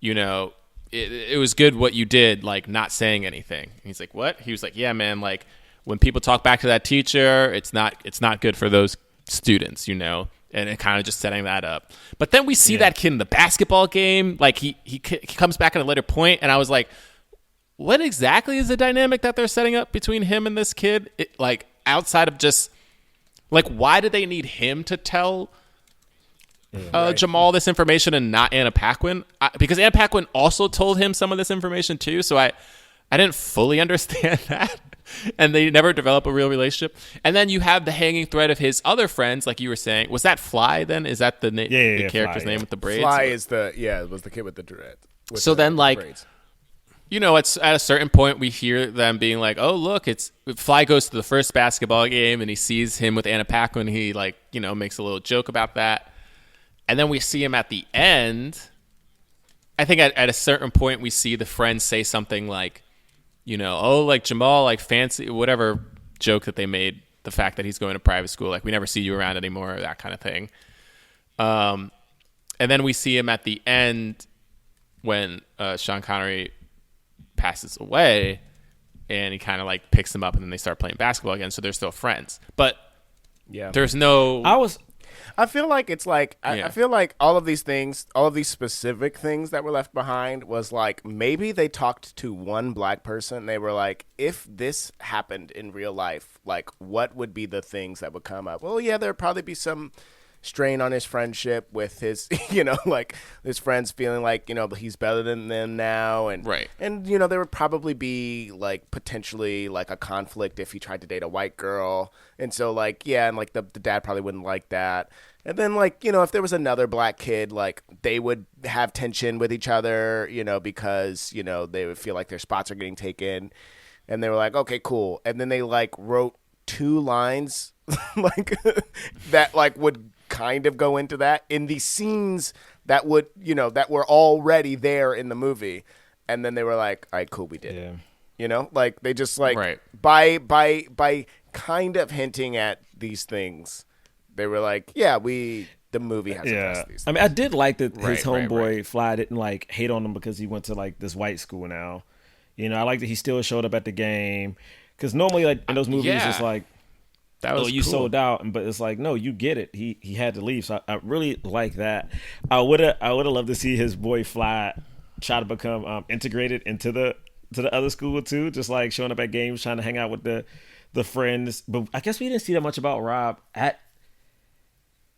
you know, it was good what you did, like not saying anything. And he's like, what? He was like, yeah, man, like when people talk back to that teacher, it's not good for those students, you know, and it kind of just setting that up. But then we see that kid in the basketball game. Like he comes back at a later point, and I was like, what exactly is the dynamic that they're setting up between him and this kid? Like outside of just like, why do they need him to tell Jamal this information and not Anna Paquin? Because Anna Paquin also told him some of this information too. So I didn't fully understand that. And they never develop a real relationship. And then you have the hanging thread of his other friends, like you were saying. Was that Fly then? Is that the character's Fly, name with the braids? Fly is it was the kid with the dread. So then, like, braids. You know, it's at a certain point we hear them being like, oh, look, Fly goes to the first basketball game and he sees him with Anna Paquin. He, like, you know, makes a little joke about that. And then we see him at the end. I think at a certain point we see the friends say something like, you know, oh, like Jamal, like fancy, whatever joke that they made, the fact that he's going to private school, like we never see you around anymore, that kind of thing. And then we see him at the end when Sean Connery passes away, and he kind of like picks him up, and then they start playing basketball again. So they're still friends, but there's no. I feel like it's like I feel like all of these things, all of these specific things that were left behind was like maybe they talked to one black person. They were like, if this happened in real life, like what would be the things that would come up? Well, yeah, there'd probably be some strain on his friendship with his, you know, like his friends feeling like, you know, he's better than them now. And, and, you know, there would probably be like potentially like a conflict if he tried to date a white girl. And so like, yeah. And like the dad probably wouldn't like that. And then like, you know, if there was another black kid, like they would have tension with each other, you know, because, you know, they would feel like their spots are getting taken. And they were like, okay, cool. And then they like wrote 2 lines like that like would kind of go into that in the scenes that would, you know, that were already there in the movie. And then they were like, all right, cool, we did it. You know, like they just like by kind of hinting at these things, they were like, yeah, the movie has addressed these things. I mean, I did like that his homeboy Fly didn't like hate on him because he went to like this white school now. You know, I like that he still showed up at the game, because normally like in those movies it's like, that was you cool. Sold out, but it's like, no, you get it. He had to leave. So I really like that. I would have loved to see his boy Fly try to become integrated into the other school too, just like showing up at games, trying to hang out with the friends. But I guess we didn't see that much about Rob.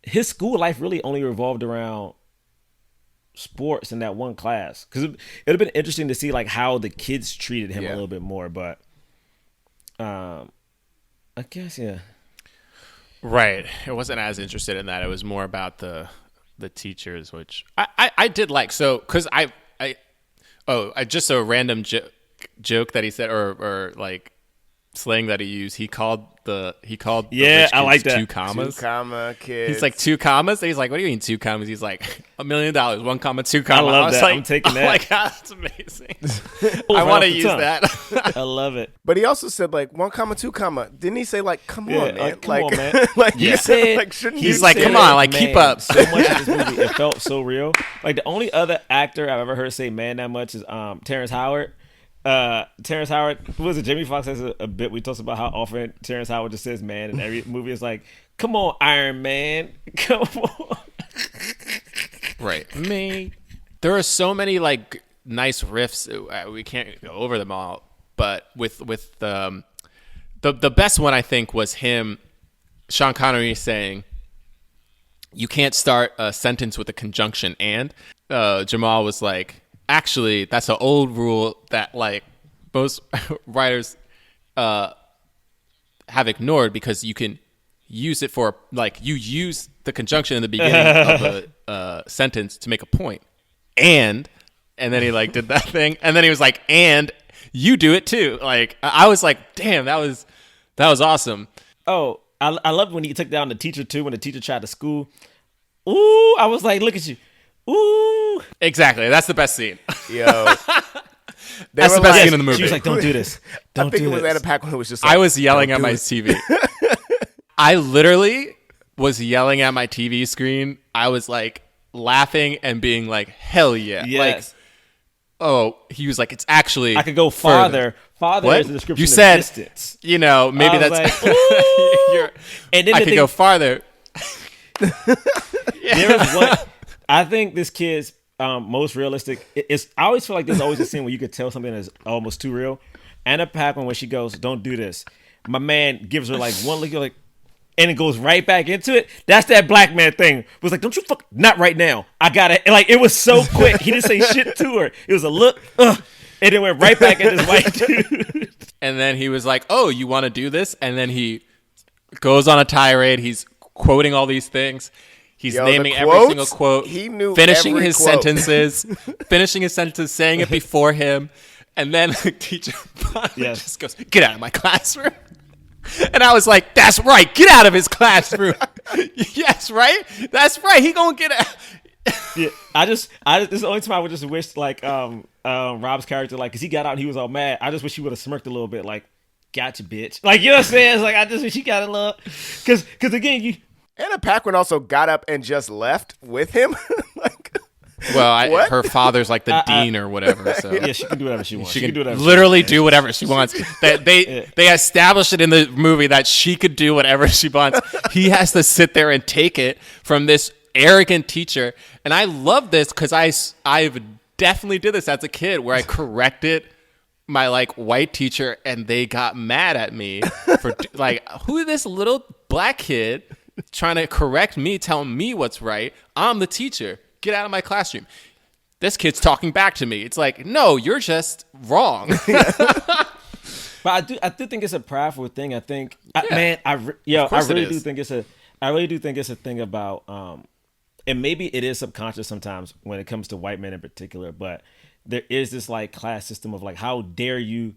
His school life really only revolved around sports in that one class, because it'd have been interesting to see like how the kids treated him a little bit more. But I guess right, it wasn't as interested in that. It was more about the teachers, which I did like. So because I just a random joke that he said, or like slang that he used. He called the I like that 2 commas. 2 comma kids. He's like 2 commas. And he's like, what do you mean 2 commas? He's like, $1 million, 1 comma, 2 comma. I love that. Like, I'm taking that. Like, that's amazing. I want to use that. I love it. But he also said like 1 comma, 2 comma. Didn't he say like, come on, man? Come on, man. Like he said, like, shouldn't he's you like, say come that? on, like keep up. So much of this movie, it felt so real. Like the only other actor I've ever heard say "man" that much is Terrence Howard. Terrence Howard, what was it? Jamie Foxx has a bit. We talked about how often Terrence Howard just says "man" in every movie. It's like, come on, Iron Man, come on. Right, me. There are so many like nice riffs. We can't go over them all, but with the best one I think was him, Sean Connery saying, "You can't start a sentence with a conjunction and." Jamal was like, actually, that's an old rule that like most writers have ignored, because you can use it for like, you use the conjunction in the beginning of a sentence to make a point. And then he like did that thing, and then he was like, and you do it too. Like I was like, damn, that was awesome. Oh, I loved when he took down the teacher too, when the teacher tried to school. Ooh, I was like, look at you. Ooh. Exactly. That's the best scene. Yo. That's the best scene in the movie. She was like, "Don't do this. Don't I think do it was this." Anna Paquin who was just like, I was yelling "Don't at my do TV. I literally was yelling at my TV screen. I was like laughing and being like, hell yeah. Yes. Like, he was like, it's actually I could go farther. Farther What? is the description You said, of distance. You know, maybe I was that's like, ooh. And then I the could thing- go farther. There is one. I think this kid's most realistic. I always feel like there's always a scene where you could tell something is almost too real. Anna Paquin, when she goes, "Don't do this," my man gives her like one look, like, and it goes right back into it. That's that black man thing. It was like, "Don't you fuck, not right now. I got it." Like it was so quick. He didn't say shit to her. It was a look, and it went right back at this white dude. And then he was like, "Oh, you want to do this?" And then he goes on a tirade. He's quoting all these things. He's naming every single quote. He knew finishing every his quote. sentences, saying it before him, and then the teacher just goes, "Get out of my classroom." And I was like, "That's right, get out of his classroom." Yes, right. That's right. He gonna get out. Yeah, I this is the only time I would just wish like Rob's character, like, because he got out and he was all mad. I just wish he would have smirked a little bit, like, "Gotcha, bitch." Like, you know what I'm saying? It's like I just wish he got a little, because again, you. Anna Paquin also got up and just left with him. Like, well, her father's like the dean or whatever. So Yeah, she can do whatever she wants. She can do whatever literally do whatever she wants. They established it in the movie that she could do whatever she wants. He has to sit there and take it from this arrogant teacher. And I love this because I've definitely did this as a kid where I corrected my like white teacher and they got mad at me for like, who is this little black kid trying to correct me, telling me what's right? I'm the teacher. Get out of my classroom. This kid's talking back to me. It's like, no, you're just wrong. But I do think it's a prideful thing. I think, I really do think it's a thing about, and maybe it is subconscious sometimes when it comes to white men in particular. But there is this like class system of like, how dare you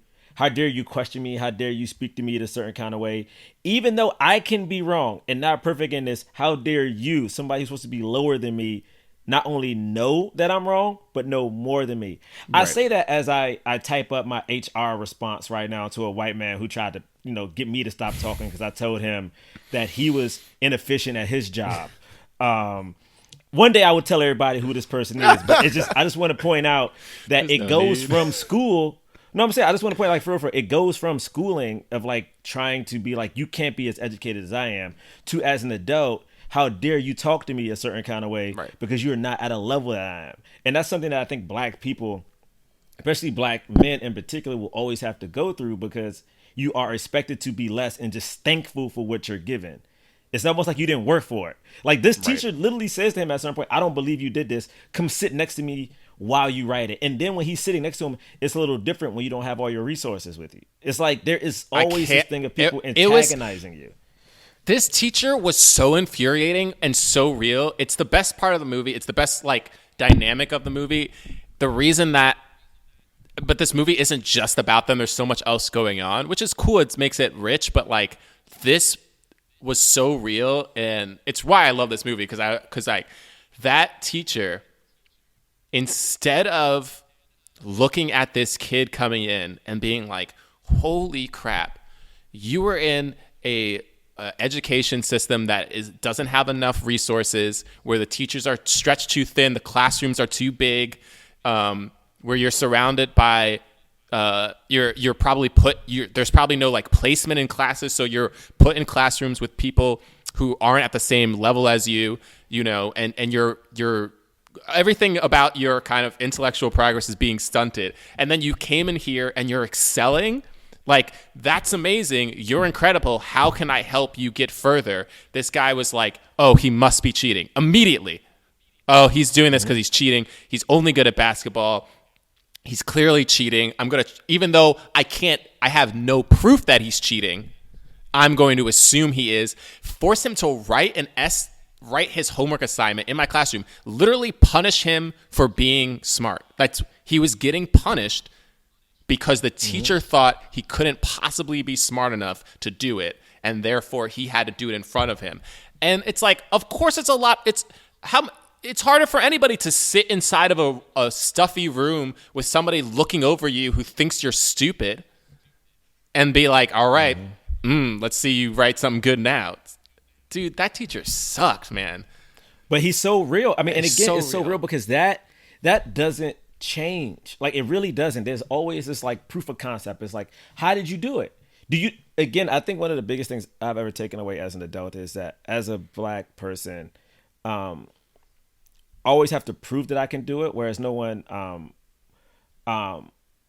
question me? How dare you speak to me in a certain kind of way? Even though I can be wrong and not perfect in this, how dare you, somebody who's supposed to be lower than me, not only know that I'm wrong, but know more than me. Right. I say that as I type up my HR response right now to a white man who tried to, get me to stop talking because I told him that he was inefficient at his job. One day I would tell everybody who this person is, but I just want to point out that it goes from school. No, I'm saying I just want to point like for it goes from schooling of like trying to be like, you can't be as educated as I am, to as an adult, how dare you talk to me a certain kind of way because you're not at a level that I am. And that's something that I think black people, especially black men in particular, will always have to go through because you are expected to be less and just thankful for what you're given. It's almost like you didn't work for it. Like this teacher literally says to him at some point, "I don't believe you did this. Come sit next to me while you write it." And then when he's sitting next to him, it's a little different when you don't have all your resources with you. It's like there is always this thing of people antagonizing you. This teacher was so infuriating and so real. It's the best part of the movie. It's the best like dynamic of the movie. The reason that, but this movie isn't just about them. There's so much else going on, which is cool. It makes it rich, but like this was so real, and it's why I love this movie because that teacher, instead of looking at this kid coming in and being like, "Holy crap, you were in a education system that doesn't have enough resources, where the teachers are stretched too thin, the classrooms are too big, where you're surrounded by you're probably there's probably no like placement in classes, so you're put in classrooms with people who aren't at the same level as you, and you're everything about your kind of intellectual progress is being stunted. And then you came in here and you're excelling. Like, that's amazing. You're incredible. How can I help you get further? This guy was like, "Oh, he must be cheating." Immediately. "Oh, he's doing this because he's cheating. He's only good at basketball. He's clearly cheating. Even though I have no proof that he's cheating, I'm going to assume he is." Force him to write his homework assignment in my classroom. Literally punish him for being smart. He was getting punished because the teacher thought he couldn't possibly be smart enough to do it, and therefore he had to do it in front of him. And it's like, of course it's a lot. It's how it's harder for anybody to sit inside of a stuffy room with somebody looking over you who thinks you're stupid and be like, all right, let's see you write something good now. Dude, that teacher sucked, man. But he's so real. I mean, and again, it's so real real because that doesn't change. Like, it really doesn't. There's always this like proof of concept. It's like, how did you do it? Again, I think one of the biggest things I've ever taken away as an adult is that as a black person, always have to prove that I can do it. Whereas no one,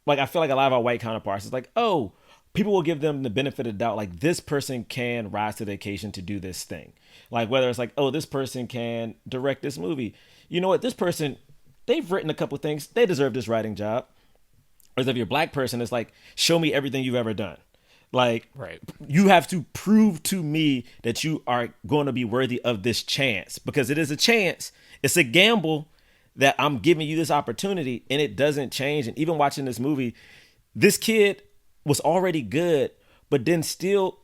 like, I feel like a lot of our white counterparts is like, oh, people will give them the benefit of the doubt. Like, this person can rise to the occasion to do this thing. Like, whether it's like, oh, this person can direct this movie. You know what? This person, they've written a couple things. They deserve this writing job. Whereas if you're a black person, it's like, show me everything you've ever done. Like, right. You have to prove to me that you are going to be worthy of this chance, because it is a chance. It's a gamble that I'm giving you this opportunity, and it doesn't change. And even watching this movie, this kid was already good, but then still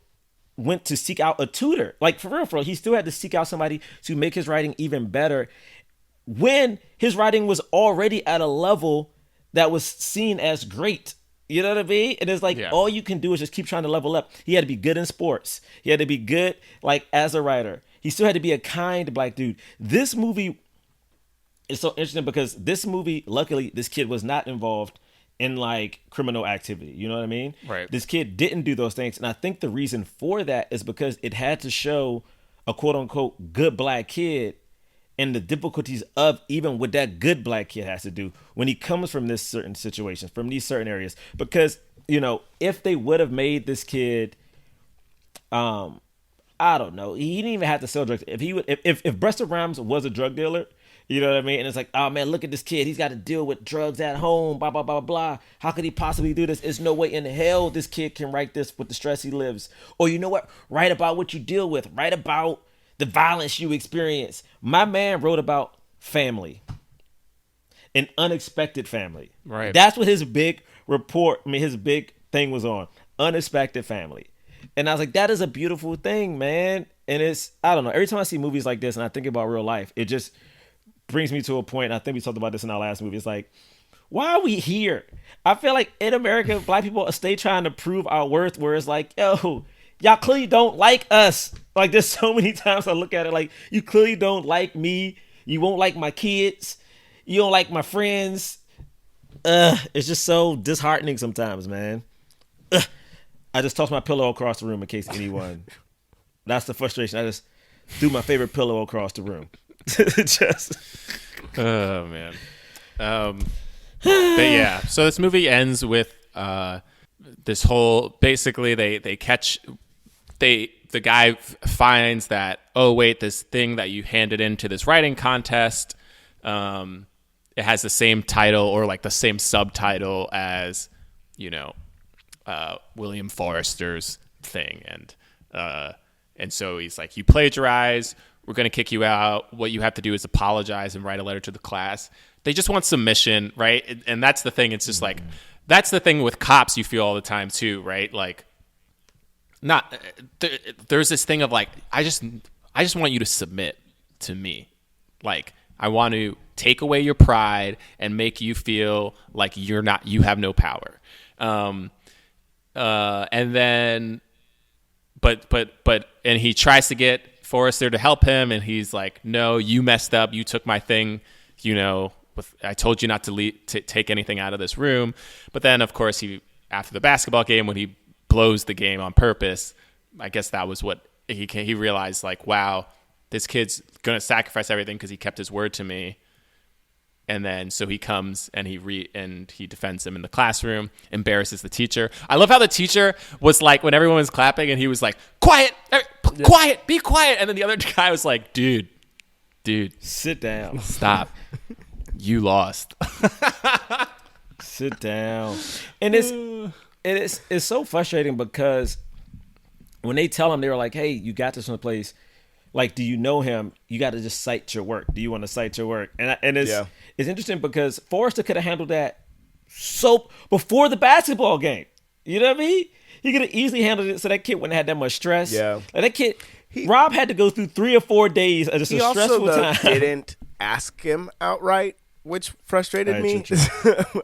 went to seek out a tutor. Like, for real, he still had to seek out somebody to make his writing even better when his writing was already at a level that was seen as great. You know what I mean? And it's like, all you can do is just keep trying to level up. He had to be good in sports. He had to be good, like, as a writer. He still had to be a kind black dude. This movie is so interesting because this movie, luckily, this kid was not involved in like criminal activity. You know what I mean? Right. This kid didn't do those things. And I think the reason for that is because it had to show a quote unquote good black kid and the difficulties of even what that good black kid has to do when he comes from this certain situation, from these certain areas. Because, you know, if they would have made this kid, I don't know, he didn't even have to sell drugs. If Buster Rhymes was a drug dealer, you know what I mean? And it's like, oh man, look at this kid. He's got to deal with drugs at home, blah, blah, blah, blah. How could he possibly do this? There's no way in hell this kid can write this with the stress he lives. Or you know what? Write about what you deal with. Write about the violence you experience. My man wrote about family. An unexpected family. Right. That's what his big his big thing was on. Unexpected family. And I was like, that is a beautiful thing, man. And it's, I don't know, every time I see movies like this and I think about real life, it just brings me to a point, and I think we talked about this in our last movie. It's like, why are we here? I feel like in America, black people stay trying to prove our worth, where it's like, yo, y'all clearly don't like us. Like, there's so many times I look at it like, you clearly don't like me. You won't like my kids. You don't like my friends. It's just so disheartening sometimes, man. I just tossed my pillow across the room in case anyone. That's the frustration. I just threw my favorite pillow across the room. Just. Oh man. But yeah, so this movie ends with this whole, basically the guy finds that, oh wait, this thing that you handed into this writing contest, it has the same title or like the same subtitle as, you know, William Forrester's thing, and so he's like, you plagiarize, we're going to kick you out. What you have to do is apologize and write a letter to the class. They just want submission, right? And that's the thing. It's just like, that's the thing with cops you feel all the time too, right? Like, there's this thing of like, I just want you to submit to me. Like, I want to take away your pride and make you feel like you have no power. And then, and he tries to get Forrester to help him, and he's like, no, you messed up. You took my thing, you know, I told you not to take anything out of this room. But then, of course, after the basketball game, when he blows the game on purpose, I guess that was what he realized, like, wow, this kid's going to sacrifice everything because he kept his word to me. And then so he comes and he defends him in the classroom, embarrasses the teacher. I love how the teacher was like, when everyone was clapping, and he was like, quiet, be quiet. And then the other guy was like, dude, sit down, stop. You lost. Sit down. And it's so frustrating because when they tell him, they were like, hey, you got this from the place. Like, do you know him? You got to just cite your work. Do you want to cite your work? And it's interesting because Forrester could have handled that before the basketball game. You know what I mean? He could have easily handled it so that kid wouldn't have had that much stress. Yeah. Like, that kid, Rob had to go through 3 or 4 days of just a stressful time. He didn't ask him outright, which frustrated me. True.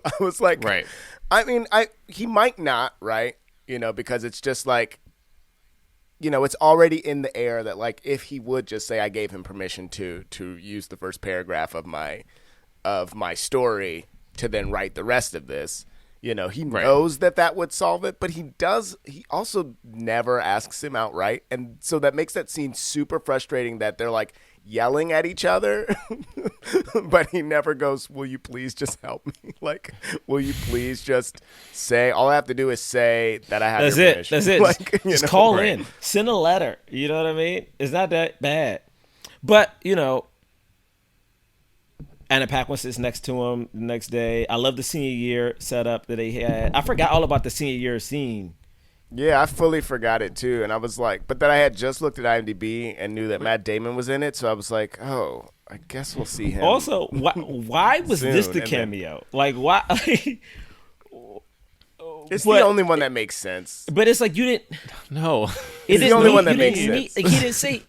I was like, Right. I mean, he might not, right? You know, because it's just like, you know, it's already in the air that like if he would just say I gave him permission to use the first paragraph of my story to then write the rest of this, you know, he knows that would solve it, but he also never asks him outright, and so that makes that scene super frustrating that they're like yelling at each other but he never goes, will you please just help me? Like, will you please just say, all I have to do is say that I have your permission. That's it. Like, just call in, send a letter, you know what I mean? It's not that bad. But, you know, Anna Paquin sits next to him the next day. I love the senior year setup that they had. I forgot all about the senior year scene. Yeah, I fully forgot it too, and I was like, but then I had just looked at IMDb and knew that Matt Damon was in it, so I was like, oh, I guess we'll see him. Also, why was this the cameo? Like, why? It's the only one that makes sense. But it's like you didn't. No, it's the only one that makes sense. Like, he didn't say.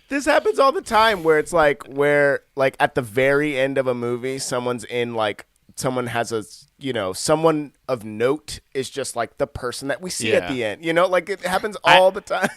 This happens all the time, where it's like at the very end of a movie, someone has a, you know, someone of note is just like the person that we see at the end. You know, like it happens all the time.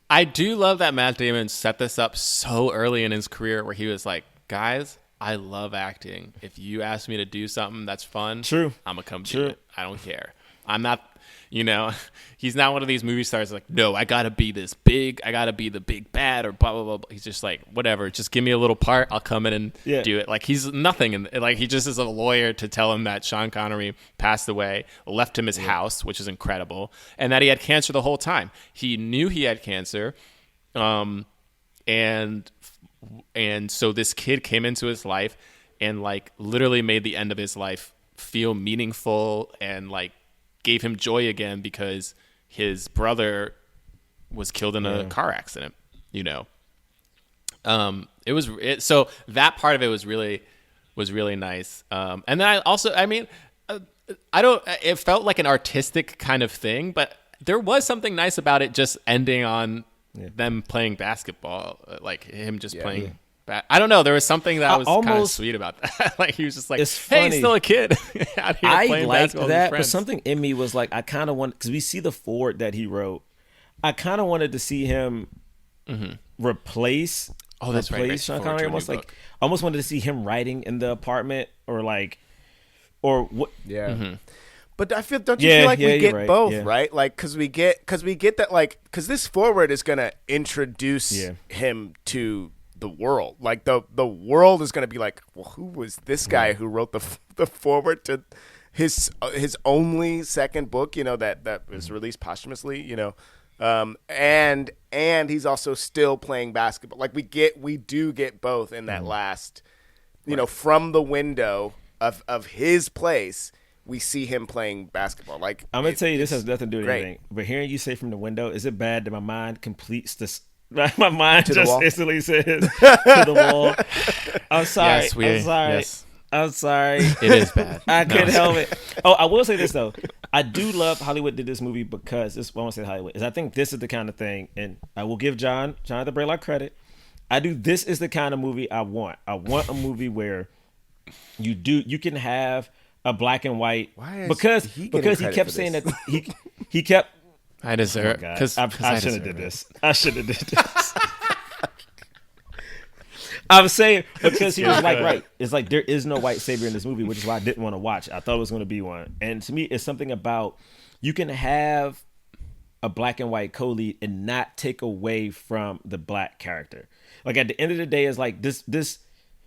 I do love that Matt Damon set this up so early in his career where he was like, guys, I love acting. If you ask me to do something that's fun, I'm going to come do it. I don't care. I'm not, you know, he's not one of these movie stars like, no, I got to be this big. I got to be the big bad or blah, blah, blah, blah. He's just like, whatever. Just give me a little part. I'll come in and do it. Like, he's nothing. And like, he just is a lawyer to tell him that Sean Connery passed away, left him his house, which is incredible, and that he had cancer the whole time. He knew he had cancer. And so this kid came into his life and like literally made the end of his life feel meaningful and like gave him joy again because his brother was killed in a car accident, you know. So that part of it was really nice. And then it felt like an artistic kind of thing, but there was something nice about it just ending on them playing basketball, like him just playing. I don't know. There was something that was kind of sweet about that. Like he was just like, "Hey, he's still a kid out here playing basketball." I liked that, but something in me was like, I kind of want, because we see the forward that he wrote. I kind of wanted to see him replace. Oh, that's right. Sean Connery. Almost wanted to see him writing in the apartment, or what? Yeah. Mm-hmm. But don't you feel like we get both, right? Like, because we get that, like, because this forward is gonna introduce him to the world. Like the world is going to be like, well, who was this guy who wrote the forward to his only second book, you know, that was released posthumously, you know, and he's also still playing basketball. Like we do get both in that last, you know, from the window of his place, we see him playing basketball. Like, I'm gonna tell you, this has nothing to do with anything. But hearing you say from the window, is it bad that my mind completes this? My mind just instantly says to the wall. I'm sorry. Yes, I'm sorry. Yes. I'm sorry. It is bad. I couldn't help it. Oh, I will say this though. I do love Hollywood did this movie because this. I want to say Hollywood is. I think this is the kind of thing, and I will give Jonathan Braylock credit. This is the kind of movie I want. I want a movie where you can have a black and white because he kept saying that he kept. I deserve it because I should have did this. I should have did this. I'm saying because he was like, right. It's like there is no white savior in this movie, which is why I didn't want to watch it. I thought it was going to be one, and to me, it's something about you can have a black and white co-lead and not take away from the black character. Like at the end of the day, it's like this.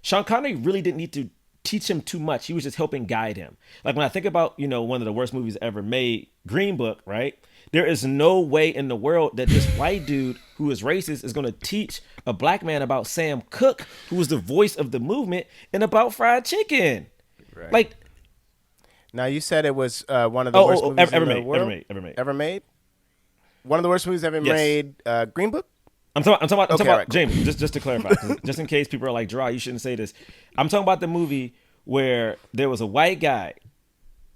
Sean Connery really didn't need to teach him too much. He was just helping guide him. Like when I think about one of the worst movies ever made, Green Book, right? There is no way in the world that this white dude who is racist is going to teach a black man about Sam Cooke, who was the voice of the movement, and about fried chicken. Right. Like, now you said it was one of the worst movies ever made. Ever made? One of the worst movies ever made. Green Book. I'm talking about James. Just to clarify, just in case people are like, Jerah, you shouldn't say this. I'm talking about the movie where there was a white guy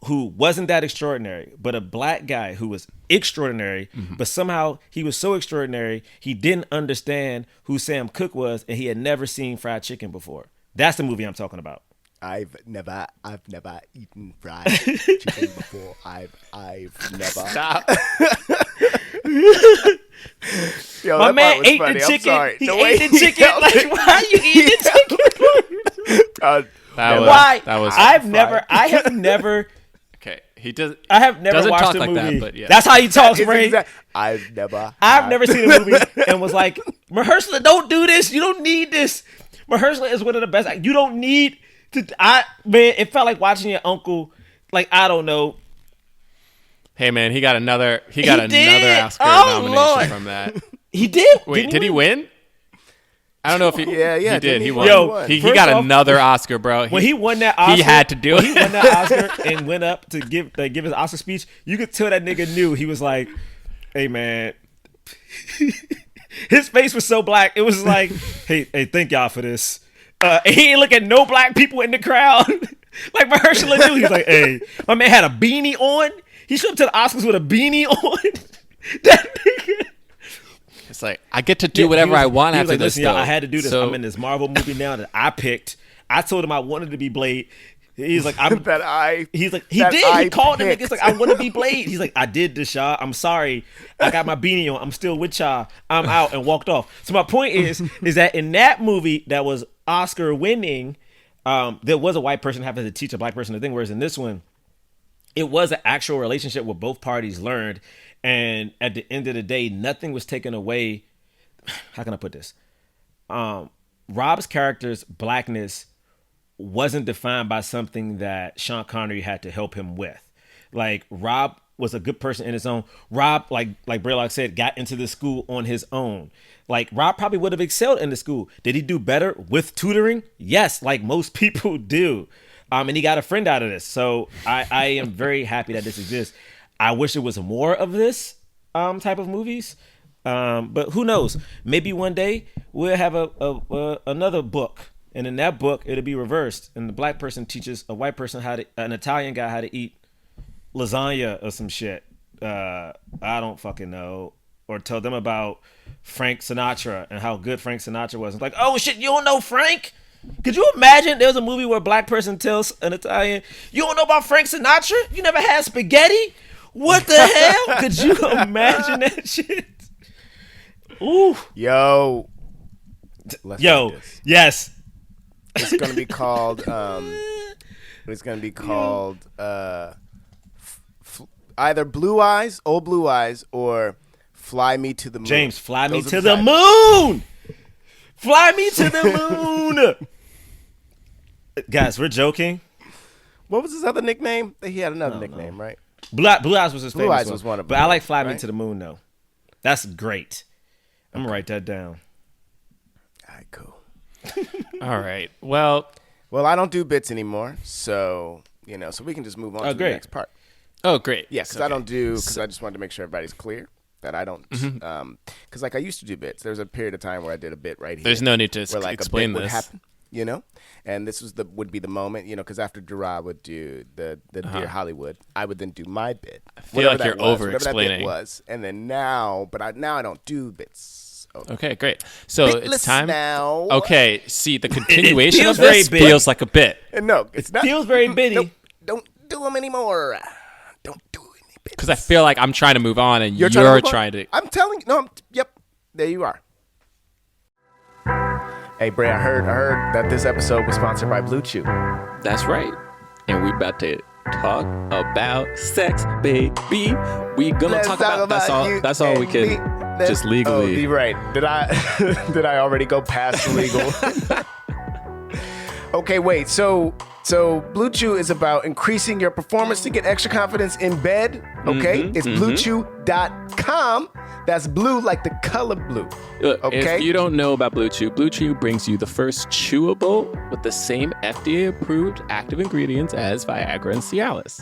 who wasn't that extraordinary, but a black guy who was extraordinary, but somehow he was so extraordinary, he didn't understand who Sam Cooke was, and he had never seen fried chicken before. That's the movie I'm talking about. I've never eaten fried chicken before. I've never. Stop. Yo, My that man part was ate funny. the I'm chicken. sorry. He The way ate the chicken. yelled Like, it. why are you eating chicken? Why? That was I have never okay. He does. I have never doesn't watched talk a like movie. that, but yeah. That's how he talks, It's Ray. I've I've never seen a movie and was like, Mahershala, don't do this. You don't need this. Mahershala is one of the best. You don't need to. Man, it felt like watching your uncle. Like, I don't know. Hey man, he got another did. Oscar Oh, nomination Lord. from that. He did. Wait, did he win? I don't know if he. Yeah, he did. didn't He he? won. Yo, he first got off, another Oscar, bro. When he won that Oscar, he had to do when it. He won that Oscar and went up to give his Oscar speech. You could tell that nigga knew. He was like, "Hey man," his face was so black. It was like, "Hey, thank y'all for this." He ain't look at no black people in the crowd. Like Mahershala knew. He's like, "Hey, my man had a beanie on. He showed up to the Oscars with a beanie on." That nigga. It's like I get to do whatever I want He was after like, this. Listen, y'all, though. I had to do this. So, I'm in this Marvel movie now that I picked. I told him I wanted to be Blade. He's like, I'm that I. He's like, he that did. I He called the picked. niggas like, I want to be Blade. He's like, I did this, y'all. I'm sorry. I got my beanie on. I'm still with y'all. I'm out, and walked off. So my point is that in that movie that was Oscar winning, there was a white person having to teach a black person the thing. Whereas in this one, it was an actual relationship where both parties learned. And at the end of the day, nothing was taken away. How can I put this? Rob's character's blackness wasn't defined by something that Sean Connery had to help him with. Like, Rob was a good person in his own. Rob, like Braylock said, got into the school on his own. Like, Rob probably would have excelled in the school. Did he do better with tutoring? Yes, like most people do. And he got a friend out of this. So I am very happy that this exists. I wish there was more of this type of movies. But who knows? Maybe one day we'll have another book. And in that book, it'll be reversed. And the black person teaches a white person an Italian guy how to eat lasagna or some shit. I don't fucking know. Or tell them about Frank Sinatra and how good Frank Sinatra was. It's like, oh shit, you don't know Frank? Could you imagine there's a movie where a black person tells an Italian, you don't know about Frank Sinatra? You never had spaghetti? What the hell? Could you imagine that shit? Ooh. Yo. Yes. It's gonna be called. Either Old Blue Eyes, or Fly Me to the Moon. James, fly me Those to are the moon. Fly me to the moon. Guys, we're joking. What was his other nickname? He had another nickname, right? Blue Eyes was his Blue famous Eyes was one of But them, I like Fly Me right? to the Moon, though. That's great. I'm going to write that down. All right, cool. all right. Well, I don't do bits anymore, so so we can just move on to great. the next part. oh great. Yeah, because I don't do, because I just wanted to make sure everybody's clear that I don't, because like I used to do bits. There was a period of time where I did a bit right here. There's no need to where like explain a bit this. would happen, and this would be the moment, because after Jerah would do the Dear Hollywood, I would then do my bit. I feel like you're over-explaining. And then now I don't do bits. Okay, great. So Bitless it's time now. Okay, see, the continuation feels of this very big. feels like a bit. No, it's not. Feels very bitty. Nope, don't do them anymore. Don't do any bits. Because I feel like I'm trying to move on and you're move on? trying to. I'm telling you. No, yep. There you are. Hey, Bray, I heard that this episode was sponsored by Blue Chew. That's right. And we about to talk about sex, baby. We gonna Let's talk about you that's all we and can me. just legally. Oh, you're right. Did I already go past legal? Okay, wait. So Blue Chew is about increasing your performance to get extra confidence in bed. Okay, it's BlueChew.com. That's blue like the color blue. Look, Okay. if you don't know about Blue Chew brings you the first chewable with the same FDA-approved active ingredients as Viagra and Cialis.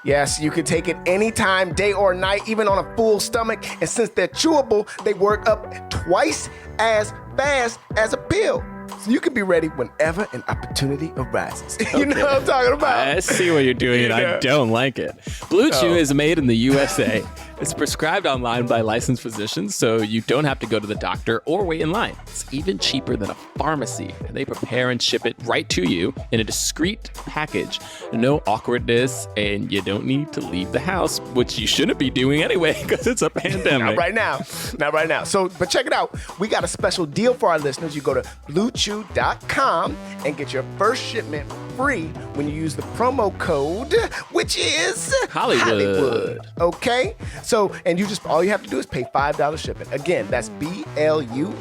Yes, you can take it anytime, day or night, even on a full stomach. And since they're chewable, they work up twice as fast as a pill. so you can be ready whenever an opportunity arises. You know what I'm talking about? I see what you're doing, and I don't like it. Blue Chew is made in the USA. It's prescribed online by licensed physicians, so you don't have to go to the doctor or wait in line. It's even cheaper than a pharmacy, and they prepare and ship it right to you in a discreet package. No awkwardness, and you don't need to leave the house, which you shouldn't be doing anyway because it's a pandemic. Not right now. Not right now. So, but check it out. We got a special deal for our listeners. You go to bluechew.com and get your first shipment free when you use the promo code, which is Hollywood. Okay? So, and all you have to do is pay $5 shipping. Again, that's BLUE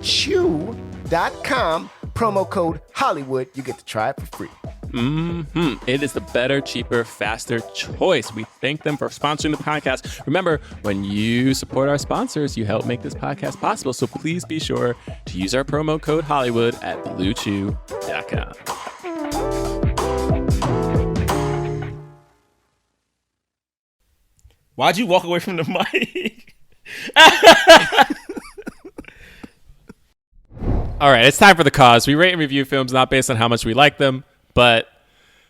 chew.com, promo code Hollywood. You get to try it for free. It is the better, cheaper, faster choice. We thank them for sponsoring the podcast. Remember, when you support our sponsors, you help make this podcast possible. So please be sure to use our promo code Hollywood at bluechew.com. Why'd you walk away from the mic? All right, it's time for the cause. We rate and review films not based on how much we like them, but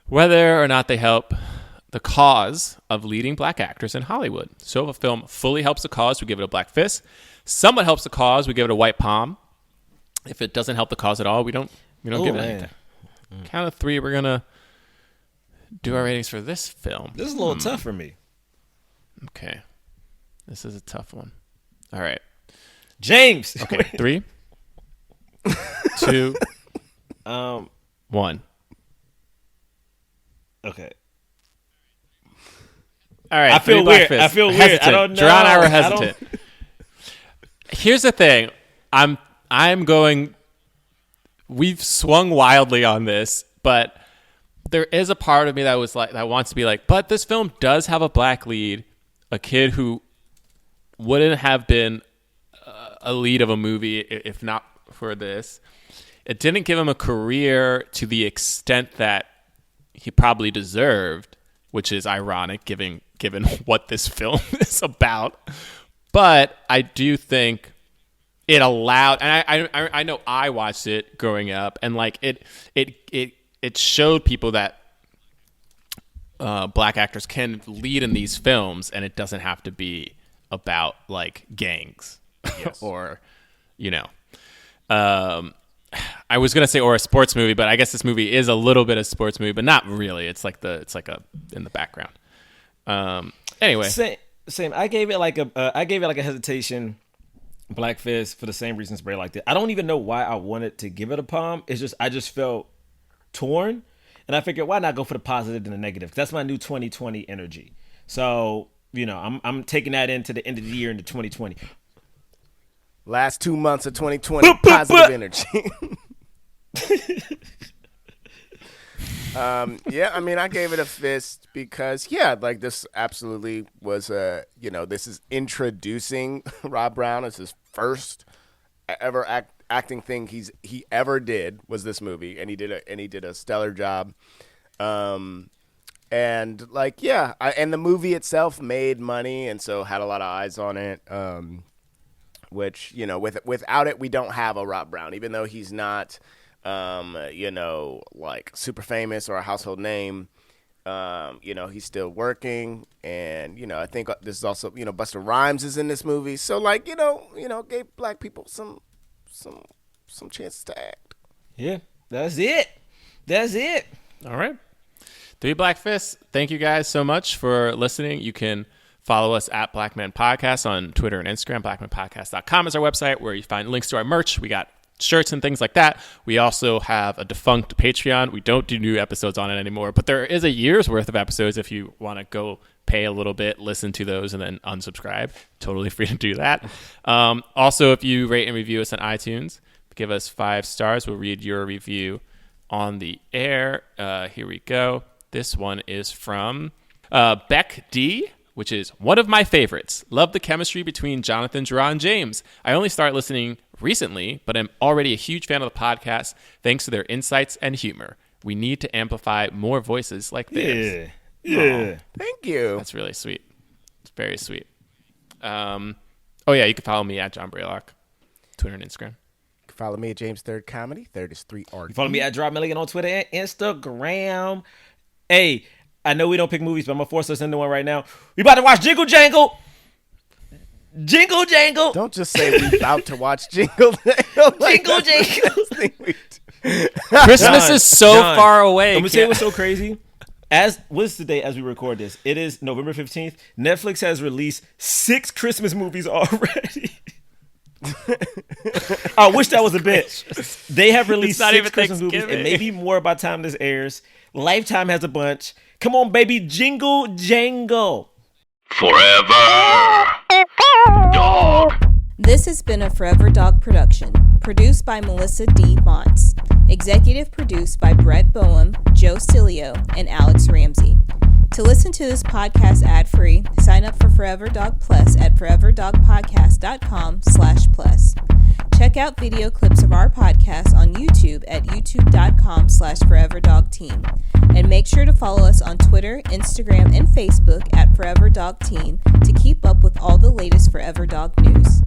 whether or not they help the cause of leading black actors in Hollywood. So if a film fully helps the cause, we give it a black fist. Somewhat helps the cause, we give it a white palm. If it doesn't help the cause at all, we don't give it anything. Count of three, we're gonna do our ratings for this film. This is a little tough for me. Okay, this is a tough one. All right, James. Okay, 3, 2, 1. Okay. All right. I feel weird. I don't know. Jerah and I were hesitant. Here's the thing. I'm going. We've swung wildly on this, but there is a part of me that wants to be like, but this film does have a black lead, a kid who wouldn't have been a lead of a movie if not for this. It didn't give him a career to the extent that he probably deserved, which is ironic given what this film is about. But I do think it allowed, and I know I watched it growing up, and like it showed people that black actors can lead in these films, and it doesn't have to be about like gangs. Yes. Or, I was gonna say or a sports movie, but I guess this movie is a little bit of a sports movie, but not really. It's like in the background. Anyway, same. I gave it like a hesitation, black fist for the same reasons Bray liked it. I don't even know why I wanted to give it a palm. It's just I just felt torn, and I figured why not go for the positive and the negative? That's my new 2020 energy. So I'm taking that into the end of the year into 2020. Last 2 months of 2020, positive energy. Yeah, I mean, I gave it a fist because, like this absolutely was this is introducing Rob Brown as his first ever acting thing he ever did was this movie, and he did a stellar job. And like, and the movie itself made money, and so had a lot of eyes on it. Which, without it, we don't have a Rob Brown, even though he's not, like super famous or a household name. He's still working, and I think this is also, Busta Rhymes is in this movie, so like, gave black people some chances to act. Yeah, that's it. All right. 3 Black Fists. Thank you guys so much for listening. You can follow us at Black Man Podcast on Twitter and Instagram. BlackmanPodcast.com is our website where you find links to our merch. We got shirts and things like that. We also have a defunct Patreon. We don't do new episodes on it anymore, but there is a year's worth of episodes if you want to go pay a little bit, listen to those, and then unsubscribe. Totally free to do that. Also, if you rate and review us on iTunes, give us 5 stars. We'll read your review on the air. Here we go. This one is from Beck D., which is one of my favorites. Love the chemistry between Jonathan, Jerah, and James. I only started listening recently, but I'm already a huge fan of the podcast thanks to their insights and humor. We need to amplify more voices like theirs. Yeah. Thank you. That's really sweet. It's very sweet. You can follow me at John Braylock, Twitter and Instagram. You can Follow me at James Third Comedy. Third is 3R. You follow me at Drop Milligan on Twitter and Instagram. Hey, I know we don't pick movies, but I'm going to force us into one right now. We about to watch Jingle Jangle. Jingle Jangle. Don't just say we about to watch Jingle Jangle. Jingle Jangle. Christmas is so far away. I'm going to tell you what's so crazy. What's the date as we record this? It is November 15th. Netflix has released 6 Christmas movies already. I wish that was a bit. They have released 6 Christmas movies, and maybe more by the time this airs. Lifetime has a bunch. Come on, baby. Jingle Jangle. Forever Dog. This has been a Forever Dog production, produced by Melissa D. Montz, executive produced by Brett Boehm, Joe Cilio, and Alex Ramsey. To listen to this podcast ad-free, sign up for Forever Dog Plus at foreverdogpodcast.com/plus. Check out video clips of our podcast on YouTube at youtube.com/foreverdogteam. And make sure to follow us on Twitter, Instagram, and Facebook at Forever Dog Team to keep up with all the latest Forever Dog news.